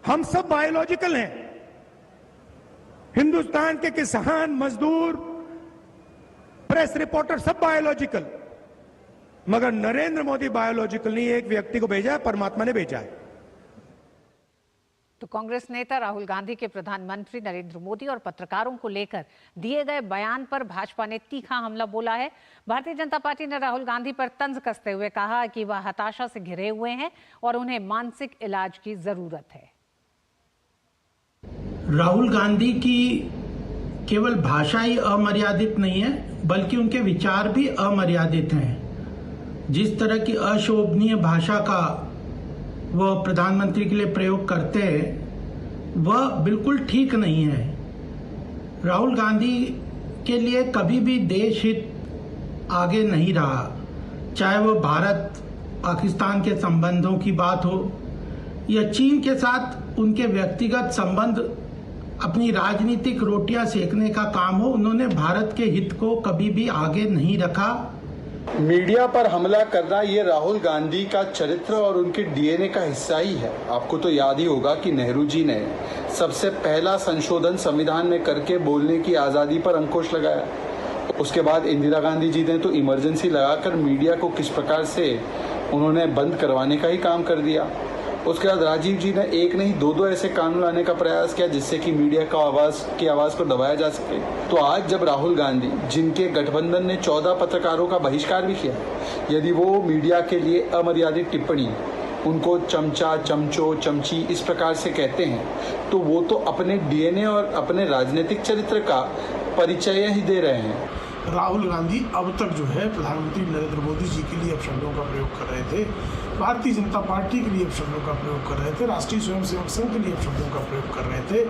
हम सब बायोलॉजिकल हैं, हिंदुस्तान के किसान, मजदूर, प्रेस रिपोर्टर सब बायोलॉजिकल, मगर नरेंद्र मोदी बायोलॉजिकल नहीं, एक व्यक्ति को भेजा है, परमात्मा ने भेजा है। तो कांग्रेस नेता राहुल गांधी के प्रधानमंत्री नरेंद्र मोदी और पत्रकारों को लेकर दिए गए बयान पर भाजपा ने तीखा हमला बोला है। भारतीय जनता पार्टी ने राहुल गांधी पर तंज कसते हुए कहा कि वह हताशा से घिरे हुए हैं और उन्हें मानसिक इलाज की जरूरत है। राहुल गांधी की केवल भाषा ही अमर्यादित नहीं है, बल्कि उनके विचार भी अमर्यादित हैं। जिस तरह की अशोभनीय भाषा का वह प्रधानमंत्री के लिए प्रयोग करते हैं, वह बिल्कुल ठीक नहीं है। राहुल गांधी के लिए कभी भी देश हित आगे नहीं रहा, चाहे वह भारत पाकिस्तान के संबंधों की बात हो या चीन के साथ उनके व्यक्तिगत संबंध, अपनी राजनीतिक रोटियां सेकने का काम हो, उन्होंने भारत के हित को कभी भी आगे नहीं रखा। मीडिया पर हमला करना ये राहुल गांधी का चरित्र और उनके डीएनए का हिस्सा ही है। आपको तो याद ही होगा कि नेहरू जी ने सबसे पहला संशोधन संविधान में करके बोलने की आज़ादी पर अंकुश लगाया। उसके बाद इंदिरा गांधी जी ने तो इमरजेंसी लगाकर मीडिया को किस प्रकार से उन्होंने बंद करवाने का ही काम कर दिया। उसके बाद राजीव जी ने एक नहीं दो ऐसे कानून लाने का प्रयास किया जिससे कि मीडिया का आवाज को दबाया जा सके। तो आज जब राहुल गांधी, जिनके गठबंधन ने 14 पत्रकारों का बहिष्कार भी किया, यदि वो मीडिया के लिए अमर्यादित टिप्पणी, उनको चमचा, चमचो, चमची इस प्रकार से कहते हैं, तो वो तो अपने डीएनए और अपने राजनीतिक चरित्र का परिचय ही दे रहे हैं। राहुल गांधी अब तक जो है प्रधानमंत्री नरेंद्र मोदी जी के लिए अपशब्दों का प्रयोग कर रहे थे, भारतीय जनता पार्टी के लिए अपशब्दों का प्रयोग कर रहे थे, राष्ट्रीय स्वयंसेवक संघ के लिए अपशब्दों का प्रयोग कर रहे थे,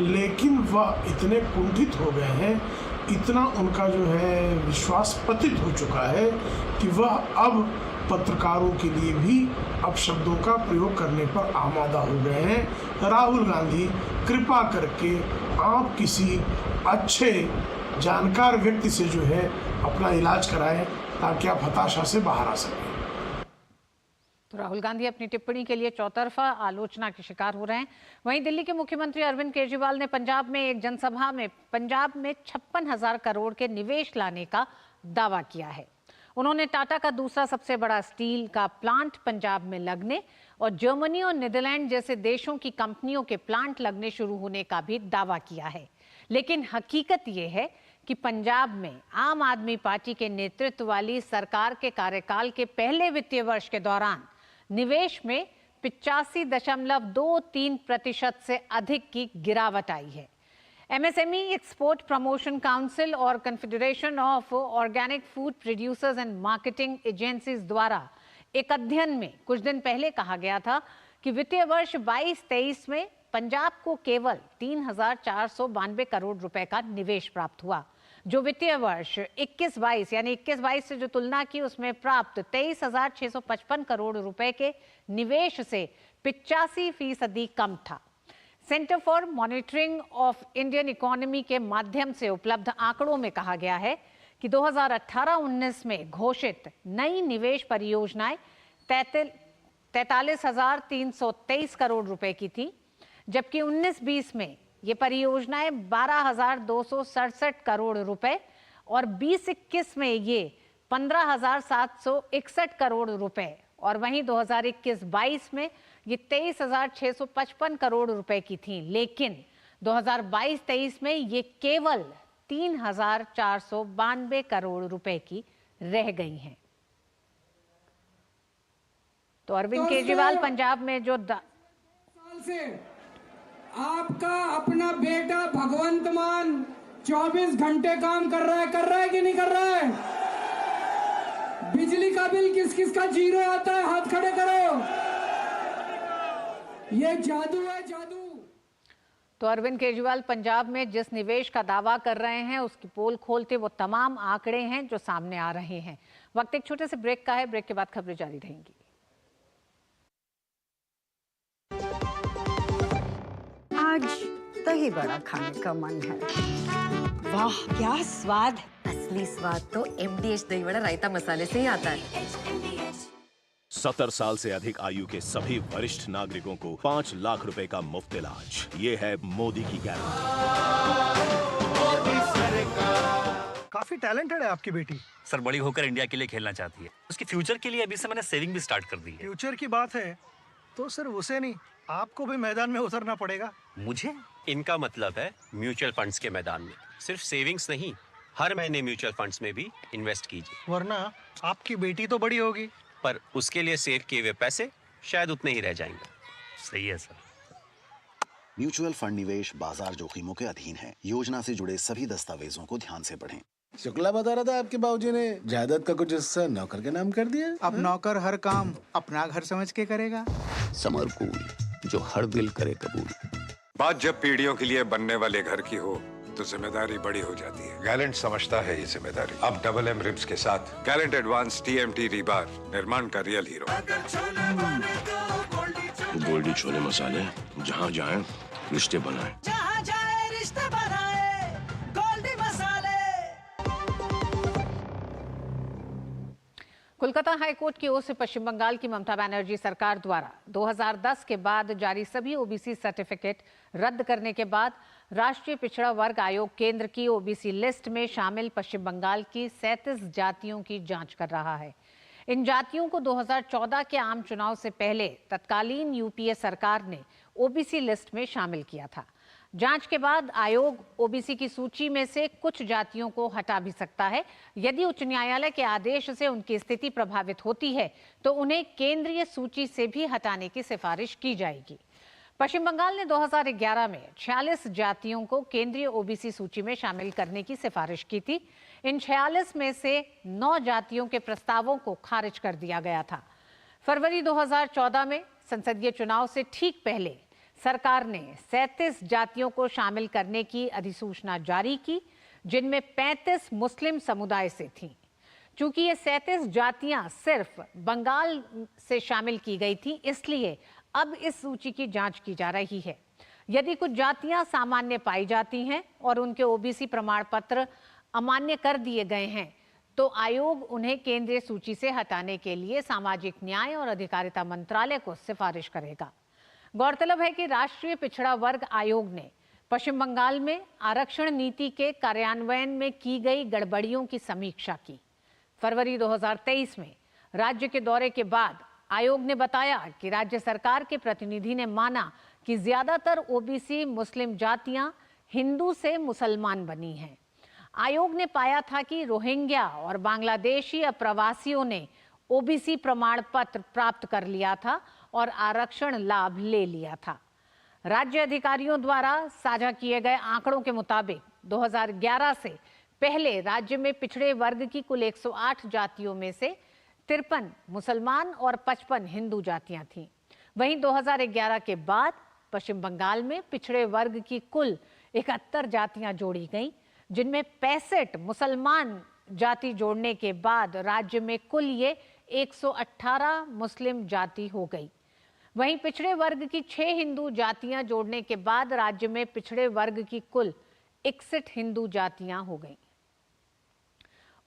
लेकिन वह इतने कुंठित हो गए हैं, इतना उनका जो है विश्वास पतित हो चुका है कि वह अब पत्रकारों के लिए भी अपशब्दों का प्रयोग करने पर आमादा हो गए हैं। राहुल गांधी, कृपा करके आप किसी अच्छे जानकार व्यक्ति से जो है अपना इलाज कराएं ताकि आप हताशा से बाहर आ सकें। तो राहुल गांधी अपनी टिप्पणी के लिए चौतरफा आलोचना के शिकार हो रहे हैं। वहीं दिल्ली के मुख्यमंत्री अरविंद केजरीवाल ने पंजाब में एक जनसभा में पंजाब में 56,000 करोड़ के निवेश लाने का दावा किया है। उन्होंने टाटा का दूसरा सबसे बड़ा स्टील का प्लांट पंजाब में लगने और जर्मनी और नीदरलैंड जैसे देशों की कंपनियों के प्लांट लगने शुरू होने का भी दावा किया है। लेकिन हकीकत यह है कि पंजाब में आम आदमी पार्टी के नेतृत्व वाली सरकार के कार्यकाल के पहले वित्तीय वर्ष के दौरान निवेश में 85.23% से अधिक की गिरावट आई है। एमएसएमई, एक्सपोर्ट प्रमोशन काउंसिल और confederation of organic food producers and marketing agencies द्वारा एक अध्ययन में कुछ दिन पहले कहा गया था कि वित्तीय वर्ष 22-23 में पंजाब को केवल 3,492 करोड़ रुपए का निवेश प्राप्त हुआ, जो वित्तीय वर्ष 21-22 यानी 21-22 से जो तुलना की उसमें प्राप्त 23,655 करोड़ रुपए के निवेश से 85% कम था। Centre for monitoring of Indian economy के माध्यम से उपलब्ध आंकड़ों में कहा गया है कि 2018-19 में घोषित नई निवेश परियोजनाएं 43,323 करोड़ रुपए की थी, जबकि 19-20 में ये परियोजनाएं 12,267 करोड़ रुपए और 20-21 में ये 15,761 करोड़ रुपए और वहीं 2021-22 में ये 23,655 करोड़ रुपए की थी, लेकिन 2022-23 में ये केवल 3,492 करोड़ रुपए की रह गई हैं। तो अरविंद केजरीवाल पंजाब में जो साल से आपका अपना बेटा भगवंत मान 24 घंटे काम कर रहा है कि नहीं कर रहा है? बिजली का बिल किस किस का जीरो आता है? हाथ खड़े करो। ये जादू है, जादू। तो अरविंद केजरीवाल पंजाब में जिस निवेश का दावा कर रहे हैं उसकी पोल खोलते वो तमाम आंकड़े हैं जो सामने आ रहे हैं। वक्त एक छोटे से ब्रेक का है, ब्रेक के बाद खबरें जारी रहेंगी। आज दही बड़ा खाने का मन है। वाह क्या स्वाद! असली स्वाद तो MDH दही बड़ा रायता मसाले से ही आता है। 70 साल से अधिक आयु के सभी वरिष्ठ नागरिकों को 5 लाख रुपए का मुफ्त इलाज। ये है मोदी की गारंटी। काफी टैलेंटेड है आपकी बेटी। सर बड़ी होकर इंडिया के लिए खेलना चाहती है। उसके फ्यूचर के लिए अभी से मैंने सेविंग भी स्टार्ट कर दी है। फ्यूचर की बात है तो सिर्फ उसे नहीं, आपको भी मैदान में उतरना पड़ेगा। मुझे? इनका मतलब है म्यूचुअल फंड्स के मैदान में। सिर्फ सेविंग्स नहीं, हर महीने म्यूचुअल फंड्स में भी इन्वेस्ट कीजिए। वरना आपकी बेटी तो बड़ी होगी, पर उसके लिए सेव किए हुए पैसे शायद उतने ही रह जाएंगे। सही है सर। म्यूचुअल फंड निवेश बाजार जोखिमों के अधीन है। योजना से जुड़े सभी दस्तावेजों को ध्यान से पढ़ें। शुक्ला बता रहा था आपके बाबूजी ने जायदाद का कुछ हिस्सा नौकर के नाम कर दिया। अब नौकर हर काम अपना घर समझ के करेगा। समर कूल, जो हर दिल करे कबूल। बात जब पीढ़ियों के लिए बनने वाले घर की हो तो जिम्मेदारी बड़ी हो जाती है। गैलेंट समझता है ये जिम्मेदारी। अब डबल M रिब्स के साथ गैलेंट एडवांस TMT रीबार, निर्माण का रियल हीरो। गोल्डी छोले मसाले, जहाँ जाए रिश्ते बनाए। जहाँ जाए रिश्ते बनाए, गोल्डी मसाले। कोलकाता हाईकोर्ट की ओर से पश्चिम बंगाल की ममता बनर्जी सरकार द्वारा 2010 के बाद जारी सभी OBC सर्टिफिकेट रद्द करने के बाद राष्ट्रीय पिछड़ा वर्ग आयोग केंद्र की OBC लिस्ट में शामिल पश्चिम बंगाल की 37 जातियों की जांच कर रहा है। इन जातियों को 2014 के आम चुनाव से पहले तत्कालीन UPA सरकार ने OBC लिस्ट में शामिल किया था। जांच के बाद आयोग OBC की सूची में से कुछ जातियों को हटा भी सकता है। यदि उच्च न्यायालय के आदेश से उनकी स्थिति प्रभावित होती है तो उन्हें केंद्रीय सूची से भी हटाने की सिफारिश की जाएगी। पश्चिम बंगाल ने 2011 में 46 जातियों को केंद्रीय OBC सूची में शामिल करने की सिफारिश की थी। इन 46 में से 9 जातियों के प्रस्तावों को खारिज कर दिया गया था। फरवरी 2014 में संसदीय चुनाव से ठीक पहले सरकार ने 37 जातियों को शामिल करने की अधिसूचना जारी की, जिनमें 35 मुस्लिम समुदाय से थीं। चूंकि ये 37 जातियां सिर्फ बंगाल से शामिल की गई थी, इसलिए अब इस सूची की जांच की जा रही है। यदि कुछ जातियां सामान्य पाई जाती हैं और उनके OBC प्रमाण पत्र अमान्य कर दिए गए हैं तो आयोग उन्हें केंद्रीय सूची से हटाने के लिए सामाजिक न्याय और अधिकारिता मंत्रालय को सिफारिश करेगा। गौरतलब है कि राष्ट्रीय पिछड़ा वर्ग आयोग ने पश्चिम बंगाल में आरक्षण नीति के कार्यान्वयन में की गई गड़बड़ियों की समीक्षा की। फरवरी 2023 में राज्य के दौरे के बाद आयोग ने बताया कि राज्य सरकार के प्रतिनिधि ने माना कि ज्यादातर OBC मुस्लिम जातियां हिंदू से मुसलमान बनी हैं। आयोग ने पाया था कि रोहिंग्या और बांग्लादेशी अप्रवासियों ने OBC प्रमाण पत्र प्राप्त कर लिया था और आरक्षण लाभ ले लिया था। राज्य अधिकारियों द्वारा साझा किए गए आंकड़ों के मुताबिक 2011 से पहले राज्य में पिछड़े वर्ग की कुल 108 जातियों में से 53 मुसलमान और 55 हिंदू जातियां थीं। वहीं 2011 के बाद पश्चिम बंगाल में पिछड़े वर्ग की कुल 71 जातियां जोड़ी गईं, जिनमें 65 मुसलमान जाति जोड़ने के बाद राज्य में कुल ये 118 मुस्लिम जाति हो गई। वहीं पिछड़े वर्ग की 6 हिंदू जातियां जोड़ने के बाद राज्य में पिछड़े वर्ग की कुल 61 हिंदू जातियां हो गईं।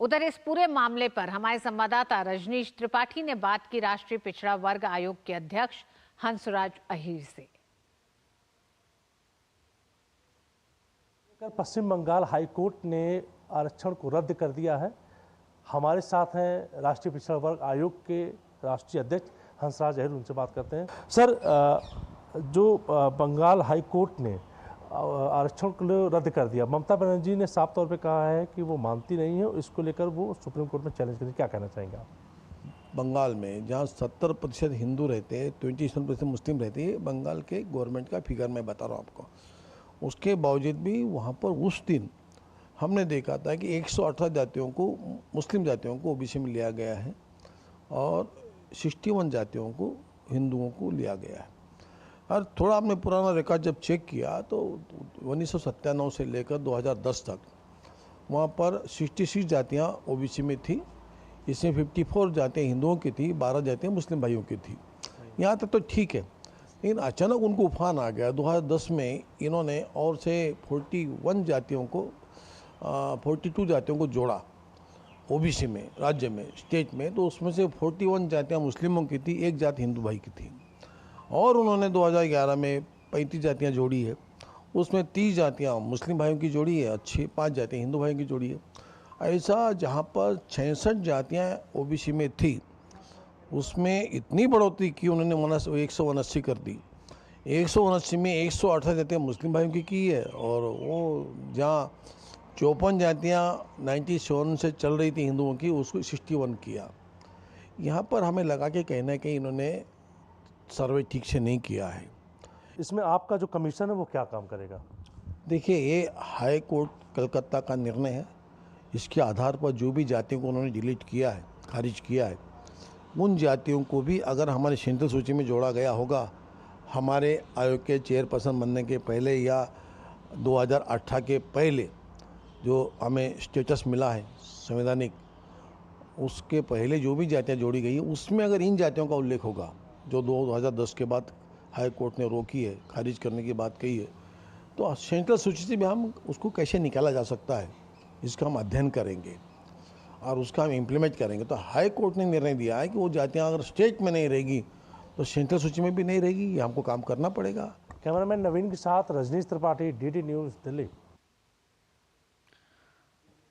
उधर इस पूरे मामले पर हमारे संवाददाता रजनीश त्रिपाठी ने बात की राष्ट्रीय पिछड़ा वर्ग आयोग के अध्यक्ष हंसराज अहीर से। पश्चिम बंगाल हाईकोर्ट ने आरक्षण को रद्द कर दिया है हमारे साथ हैं राष्ट्रीय पिछड़ा वर्ग आयोग के राष्ट्रीय अध्यक्ष हंसराज अहिर, उनसे बात करते हैं। सर, जो बंगाल हाई कोर्ट ने आरक्षण को रद्द कर दिया, ममता बनर्जी ने साफ तौर पे कहा है कि वो मानती नहीं है, इसको लेकर वो सुप्रीम कोर्ट में चैलेंज करेंगे, क्या कहना चाहेंगे आप? बंगाल में जहाँ 70% हिंदू रहते हैं, 27% मुस्लिम रहते हैं, बंगाल के गवर्नमेंट का फिगर मैं बता रहा हूँ आपको। उसके बावजूद भी वहाँ पर उस दिन हमने देखा था कि 118 जातियों को, मुस्लिम जातियों को ओबीसी में लिया गया है और 61 जातियों को, हिंदुओं को लिया गया है। और थोड़ा आपने पुराना रिकॉर्ड जब चेक किया तो 1997 से लेकर 2010 तक वहाँ पर 66 जातियाँ ओबीसी में थी। इसमें 54 जातियाँ हिंदुओं की थी, 12 जातियाँ मुस्लिम भाइयों की थी। यहाँ तक तो ठीक है, लेकिन अचानक उनको उफान आ गया 2010 में। इन्होंने और से 41 जातियों को 42 जातियों को जोड़ा ओबीसी में, राज्य में, स्टेट में। तो उसमें से 41 जातियाँ मुस्लिमों की थी, 1 जाति हिंदू भाई की थी। और उन्होंने 2011 में 35 जातियाँ जोड़ी है, उसमें 30 जातियाँ मुस्लिम भाइयों की जोड़ी है, अच्छी 5 जातियाँ हिंदू भाइयों की जोड़ी है। ऐसा जहाँ पर 66 जातियाँ ओबीसी में थी, उसमें इतनी बढ़ोतरी की उन्होंने 179 कर दी। 179 में 108 जातियाँ मुस्लिम भाइयों की है, और वो जहाँ 54 जातियाँ 97 से चल रही थी हिंदुओं की, उसको 61 किया। यहाँ पर हमें लगा कि कहीं ना कहीं इन्होंने सर्वे ठीक से नहीं किया है। इसमें आपका जो कमीशन है वो क्या काम करेगा? देखिए, ये हाई कोर्ट कलकत्ता का निर्णय है। इसके आधार पर जो भी जातियों को उन्होंने डिलीट किया है, खारिज किया है, उन जातियों को भी अगर हमारी सेंट्रल सूची में जोड़ा गया होगा, हमारे आयोग के चेयरपर्सन बनने के पहले या 2018 के पहले जो हमें स्टेटस मिला है संवैधानिक, उसके पहले जो भी जातियाँ जोड़ी गई है, उसमें अगर इन जातियों का उल्लेख होगा जो 2010 के बाद हाई कोर्ट ने रोकी है, खारिज करने की बात कही है, तो सेंट्रल सूची से भी हम उसको कैसे निकाला जा सकता है, इसका हम अध्ययन करेंगे और उसका हम इम्प्लीमेंट करेंगे। तो हाई कोर्ट ने निर्णय दिया है कि वो जातियाँ अगर स्टेट में नहीं रहेगी तो सेंट्रल सूची में भी नहीं रहेगी, ये हमको काम करना पड़ेगा। कैमरामैन नवीन के साथ रजनीश त्रिपाठी, डीडी न्यूज़, दिल्ली।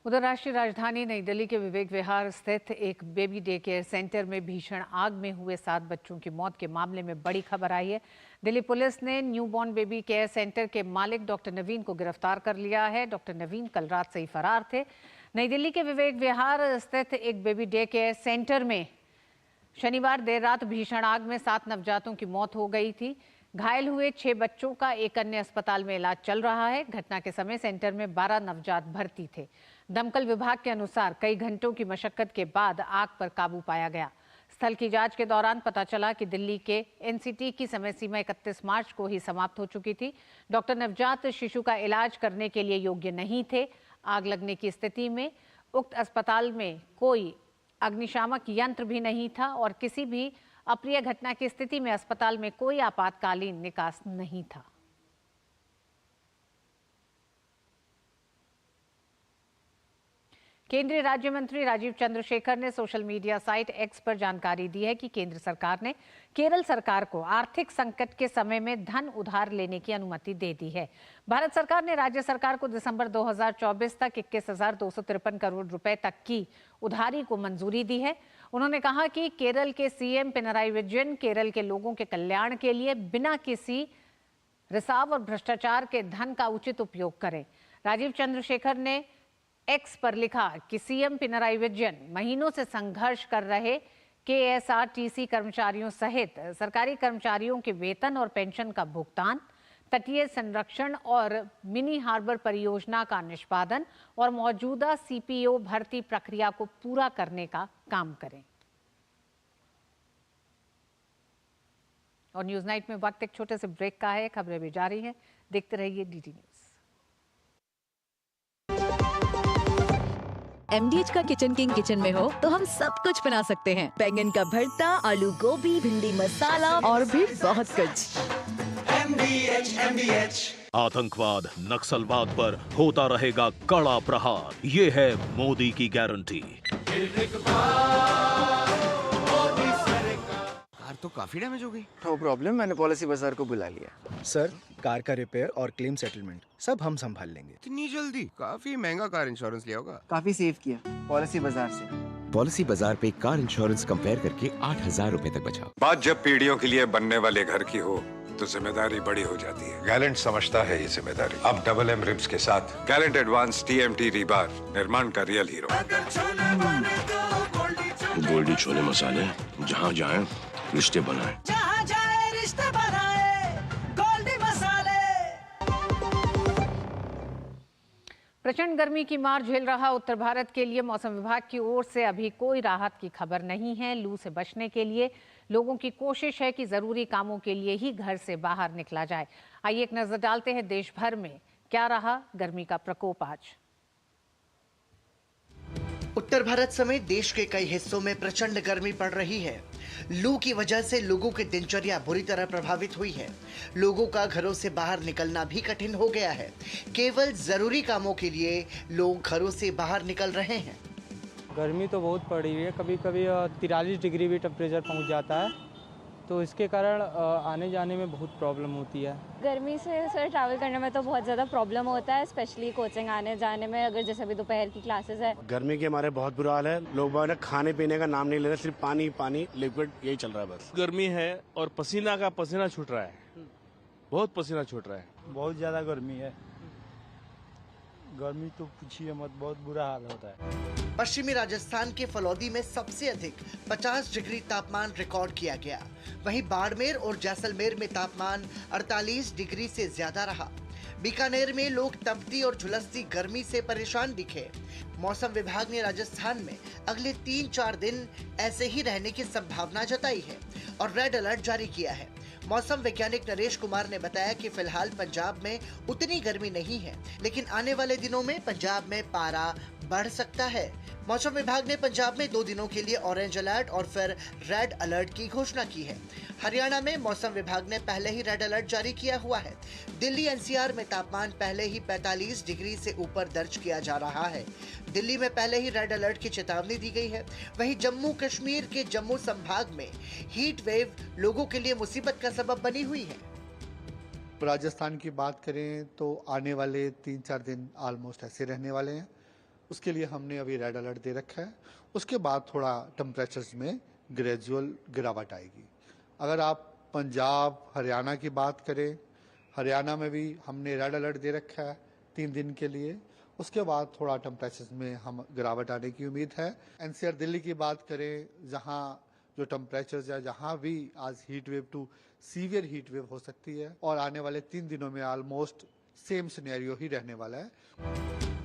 उधर राष्ट्रीय राजधानी नई दिल्ली के विवेक विहार स्थित एक बेबी डे केयर सेंटर में भीषण आग में हुए 7 बच्चों की मौत के मामले में बड़ी खबर आई है। दिल्ली पुलिस ने न्यूबॉर्न बेबी केयर सेंटर के मालिक डॉक्टर नवीन को गिरफ्तार कर लिया है। डॉक्टर नवीन कल रात से ही फरार थे। नई दिल्ली के विवेक विहार स्थित एक बेबी डे केयर सेंटर में शनिवार देर रात भीषण आग में 7 नवजातों की मौत हो गई थी। घायल हुए 6 बच्चों का एक अन्य अस्पताल में इलाज चल रहा है। घटना के समय सेंटर में 12 नवजात भर्ती थे। दमकल विभाग के अनुसार कई घंटों की मशक्कत के बाद आग पर काबू पाया गया। स्थल की जांच के दौरान पता चला कि दिल्ली के एनसीटी की समय सीमा 31 मार्च को ही समाप्त हो चुकी थी। डॉक्टर नवजात शिशु का इलाज करने के लिए योग्य नहीं थे। आग लगने की स्थिति में उक्त अस्पताल में कोई अग्निशामक यंत्र भी नहीं था और किसी भी अप्रिय घटना की स्थिति में अस्पताल में कोई आपातकालीन निकास नहीं था। केंद्रीय राज्य मंत्री राजीव चंद्रशेखर ने सोशल मीडिया साइट एक्स पर जानकारी दी है कि केंद्र सरकार ने केरल सरकार को आर्थिक संकट के समय में धन उधार लेने की अनुमति दे दी है। भारत सरकार ने राज्य सरकार को दिसंबर 2024 तक 21,253 करोड़ रुपए तक की उधारी को मंजूरी दी है। उन्होंने कहा कि केरल के सीएम पिनराई विजयन केरल के लोगों के कल्याण के लिए बिना किसी रिसाव और भ्रष्टाचार के धन का उचित उपयोग करें। राजीव चंद्रशेखर ने एक्स पर लिखा कि सीएम पिनराई विजयन महीनों से संघर्ष कर रहे केएसआरटीसी कर्मचारियों सहित सरकारी कर्मचारियों के वेतन और पेंशन का भुगतान, तटीय संरक्षण और मिनी हार्बर परियोजना का निष्पादन और मौजूदा सीपीओ भर्ती प्रक्रिया को पूरा करने का काम करें। और न्यूज नाइट में वक्त एक छोटे से ब्रेक का है। खबरें भी जारी हैं, देखते रहिए डीडी न्यूज। MDH का किचन किंग किचन में हो तो हम सब कुछ बना सकते हैं। बैंगन का भरता, आलू गोभी, भिंडी मसाला और भी बहुत कुछ। MDH। आतंकवाद, नक्सलवाद पर होता रहेगा कड़ा प्रहार, ये है मोदी की गारंटी। तो काफी डैमेज हो गई। नो प्रॉब्लम, मैंने पॉलिसी बाजार को बुला लिया। सर, कार का रिपेयर और क्लेम सेटलमेंट सब हम संभाल लेंगे। इतनी जल्दी? काफी महंगा कार इंश्योरेंस लिया होगा। काफी सेव किया पॉलिसी बाजार से। पॉलिसी बाजार पे कार इंश्योरेंस कंपेयर करके 8,000 रुपए तक बचाओ। बात जब पीढ़ियों के लिए बनने वाले घर की हो तो जिम्मेदारी बड़ी हो जाती है। गैलेंट समझता है ये जिम्मेदारी। अब डबल एम रिब्स के साथ गैलेंट एडवांस TMT रीबार, निर्माण का रियल हीरो। गोल्डी छोले मसाले, जहाँ जाए रिश्ते बनाए। जहाँ जाए रिश्ते बनाए, गोल्डी मसाले। प्रचंड गर्मी की मार झेल रहा उत्तर भारत के लिए मौसम विभाग की ओर से अभी कोई राहत की खबर नहीं है। लू से बचने के लिए लोगों की कोशिश है कि जरूरी कामों के लिए ही घर से बाहर निकला जाए। आइए एक नजर डालते हैं देश भर में क्या रहा गर्मी का प्रकोप आज। उत्तर भारत समेत देश के कई हिस्सों में प्रचंड गर्मी पड़ रही है। लू की वजह से लोगों की दिनचर्या बुरी तरह प्रभावित हुई है। लोगों का घरों से बाहर निकलना भी कठिन हो गया है। केवल जरूरी कामों के लिए लोग घरों से बाहर निकल रहे हैं। गर्मी तो बहुत पड़ी हुई है, कभी कभी 43 डिग्री भी टेम्परेचर पहुंच जाता है, तो इसके कारण आने जाने में बहुत प्रॉब्लम होती है। गर्मी से सर ट्रैवल करने में तो बहुत ज़्यादा प्रॉब्लम होता है, स्पेशली कोचिंग आने जाने में। अगर जैसे अभी दोपहर की क्लासेस है, गर्मी के हमारे बहुत बुरा हाल है। लोग बाग खाने पीने का नाम नहीं ले रहे, सिर्फ पानी पानी लिक्विड यही चल रहा है बस। गर्मी है और पसीना का पसीना छूट रहा है, बहुत पसीना छूट रहा है। बहुत ज़्यादा गर्मी है, गर्मी तो पूछिए मत, बहुत बुरा हाल होता है। पश्चिमी राजस्थान के फलौदी में सबसे अधिक 50 डिग्री तापमान रिकॉर्ड किया गया। वहीं बाड़मेर और जैसलमेर में तापमान 48 डिग्री से ज्यादा रहा। बीकानेर में लोग तपती और झुलसती गर्मी से परेशान दिखे। मौसम विभाग ने राजस्थान में अगले 3-4 दिन ऐसे ही रहने की संभावना जताई है और रेड अलर्ट जारी किया है। मौसम वैज्ञानिक नरेश कुमार ने बताया कि फिलहाल पंजाब में उतनी गर्मी नहीं है, लेकिन आने वाले दिनों में पंजाब में पारा बढ़ सकता है। मौसम विभाग ने पंजाब में 2 दिनों के लिए ऑरेंज अलर्ट और फिर रेड अलर्ट की घोषणा की है। हरियाणा में मौसम विभाग ने पहले ही रेड अलर्ट जारी किया हुआ है। दिल्ली NCR में तापमान पहले ही 45 डिग्री से ऊपर दर्ज किया जा रहा है। दिल्ली में पहले ही रेड अलर्ट की चेतावनी दी गई है। वहीं जम्मू कश्मीर के जम्मू संभाग में हीट वेव लोगों के लिए मुसीबत का सबब बनी हुई है। राजस्थान की बात करें तो आने वाले 3-4 दिन ऑलमोस्ट ऐसे रहने वाले हैं। उसके लिए हमने अभी रेड अलर्ट दे रखा है। उसके बाद थोड़ा टेम्परेचर्स में ग्रेजुअल गिरावट आएगी। अगर आप पंजाब हरियाणा की बात करें, हरियाणा में भी हमने रेड अलर्ट दे रखा है 3 दिन के लिए। उसके बाद थोड़ा टेम्परेचर्स में हम गिरावट आने की उम्मीद है। NCR दिल्ली की बात करें, जहां जो टेम्परेचर्स है, जहां भी आज heat wave to severe heat wave हो सकती है और आने वाले 3 दिनों में ऑलमोस्ट सेम सिनेरियो ही रहने वाला है।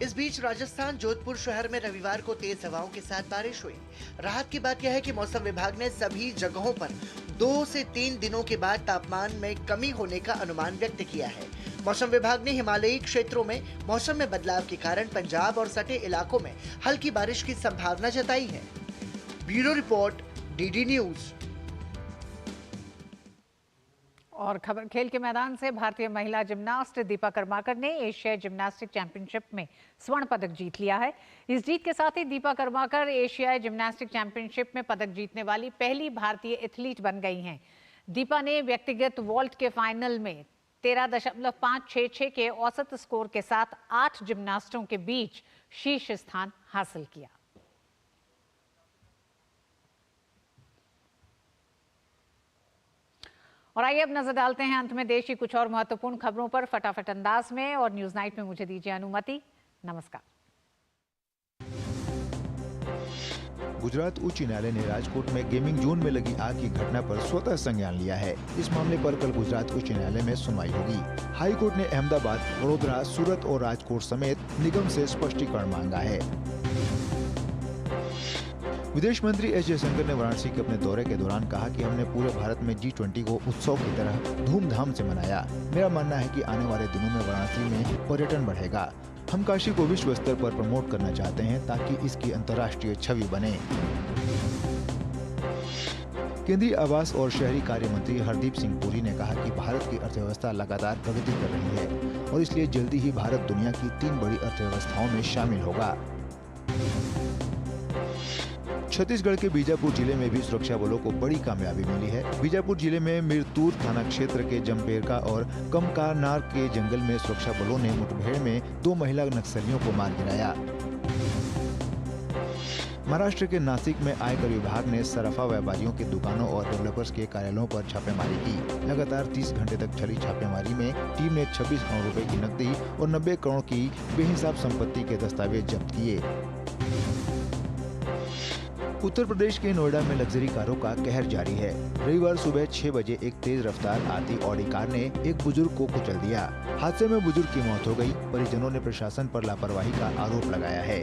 इस बीच राजस्थान जोधपुर शहर में रविवार को तेज हवाओं के साथ बारिश हुई। राहत की बात यह है कि मौसम विभाग ने सभी जगहों पर 2 से 3 दिनों के बाद तापमान में कमी होने का अनुमान व्यक्त किया है। मौसम विभाग ने हिमालयी क्षेत्रों में मौसम में बदलाव के कारण पंजाब और सटे इलाकों में हल्की बारिश की संभावना जताई है। Bureau report, DD news. और खबर खेल के मैदान से भारतीय महिला जिम्नास्ट दीपा कर्माकर ने एशियाई जिम्नास्टिक चैंपियनशिप में स्वर्ण पदक जीत लिया है। इस जीत के साथ ही दीपा कर्माकर एशियाई जिम्नास्टिक चैंपियनशिप में पदक जीतने वाली पहली भारतीय एथलीट बन गई हैं। दीपा ने व्यक्तिगत वॉल्ट के फाइनल में 13.566 के औसत स्कोर के साथ 8 जिम्नास्टों के बीच शीर्ष स्थान हासिल किया। और आइए अब नजर डालते हैं अंत में देश की कुछ और महत्वपूर्ण खबरों पर फटाफट अंदाज में। और न्यूज नाइट में मुझे दीजिए अनुमति। नमस्कार। गुजरात उच्च न्यायालय ने राजकोट में गेमिंग जोन में लगी आग की घटना पर स्वतः संज्ञान लिया है। इस मामले पर कल गुजरात उच्च न्यायालय में सुनवाई होगी। हाई कोर्ट ने अहमदाबाद, वडोदरा, सूरत और राजकोट समेत निगम से स्पष्टीकरण मांगा है। विदेश मंत्री एस जयशंकर ने वाराणसी के अपने दौरे के दौरान कहा कि हमने पूरे भारत में G20 को उत्सव की तरह धूमधाम से मनाया। मेरा मानना है कि आने वाले दिनों में वाराणसी में पर्यटन बढ़ेगा। हम काशी को विश्व स्तर पर प्रमोट करना चाहते हैं ताकि इसकी अंतर्राष्ट्रीय छवि बने। केंद्रीय आवास और शहरी कार्य मंत्री हरदीप सिंह पुरी ने कहा कि भारत की अर्थव्यवस्था लगातार प्रगति कर रही है और इसलिए जल्दी ही भारत दुनिया की 3 बड़ी अर्थव्यवस्थाओं में शामिल होगा। छत्तीसगढ़ के बीजापुर जिले में भी सुरक्षा बलों को बड़ी कामयाबी मिली है। बीजापुर जिले में मिरतूर थाना क्षेत्र के जमपेरका और कमकारनार के जंगल में सुरक्षा बलों ने मुठभेड़ में 2 महिला नक्सलियों को मार गिराया। महाराष्ट्र के नासिक में आयकर विभाग ने सराफा व्यापारियों की दुकानों और डेवलपर्स के कार्यालयों पर छापेमारी की। लगातार 30 घंटे तक चली छापेमारी में टीम ने 26 करोड़ रुपए की नकदी और 90 करोड़ की बेहिसाब संपत्ति के दस्तावेज जब्त किए। उत्तर प्रदेश के नोएडा में लग्जरी कारों का कहर जारी है। रविवार सुबह 6 बजे एक तेज रफ्तार आती ऑडी कार ने एक बुजुर्ग को कुचल दिया। हादसे में बुजुर्ग की मौत हो गई। परिजनों ने प्रशासन पर लापरवाही का आरोप लगाया है।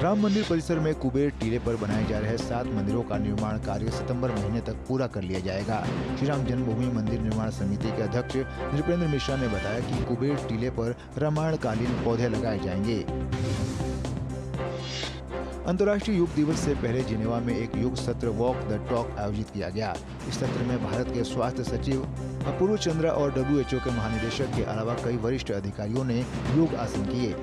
राम मंदिर परिसर में कुबेर टीले पर बनाए जा रहे 7 मंदिरों का निर्माण कार्य सितंबर महीने तक पूरा कर लिया जाएगा। श्री राम जन्मभूमि मंदिर निर्माण समिति के अध्यक्ष नृपेंद्र मिश्रा ने बताया कि कुबेर टीले पर रामायणकालीन पौधे लगाए जाएंगे। अंतर्राष्ट्रीय योग दिवस से पहले जिनेवा में एक योग सत्र वॉक द टॉक आयोजित किया गया। इस सत्र में भारत के स्वास्थ्य सचिव अपूर्व चंद्रा और WHO के महानिदेशक के अलावा कई वरिष्ठ अधिकारियों ने योग आसन किए।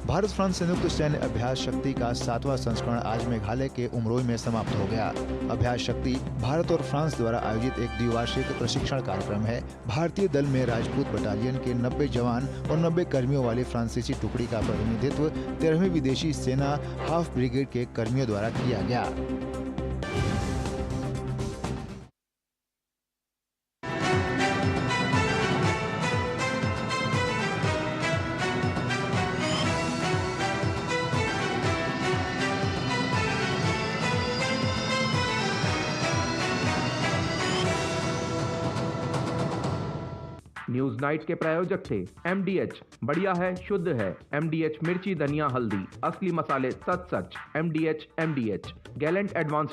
भारत फ्रांस संयुक्त सैन्य अभ्यास शक्ति का 7वां संस्करण आज मेघालय के उमरोई में समाप्त हो गया। अभ्यास शक्ति भारत और फ्रांस द्वारा आयोजित एक द्विवार्षिक प्रशिक्षण कार्यक्रम है। भारतीय दल में राजपूत बटालियन के 90 जवान और 90 कर्मियों वाली फ्रांसीसी टुकड़ी का प्रतिनिधित्व 13वीं विदेशी सेना हाफ ब्रिगेड के कर्मियों द्वारा किया गया। न्यूज नाइट के प्रायोजक थे MDH, बढ़िया है, शुद्ध है। MDH मिर्ची, धनिया, हल्दी, असली मसाले, सच। MDH Gallant advance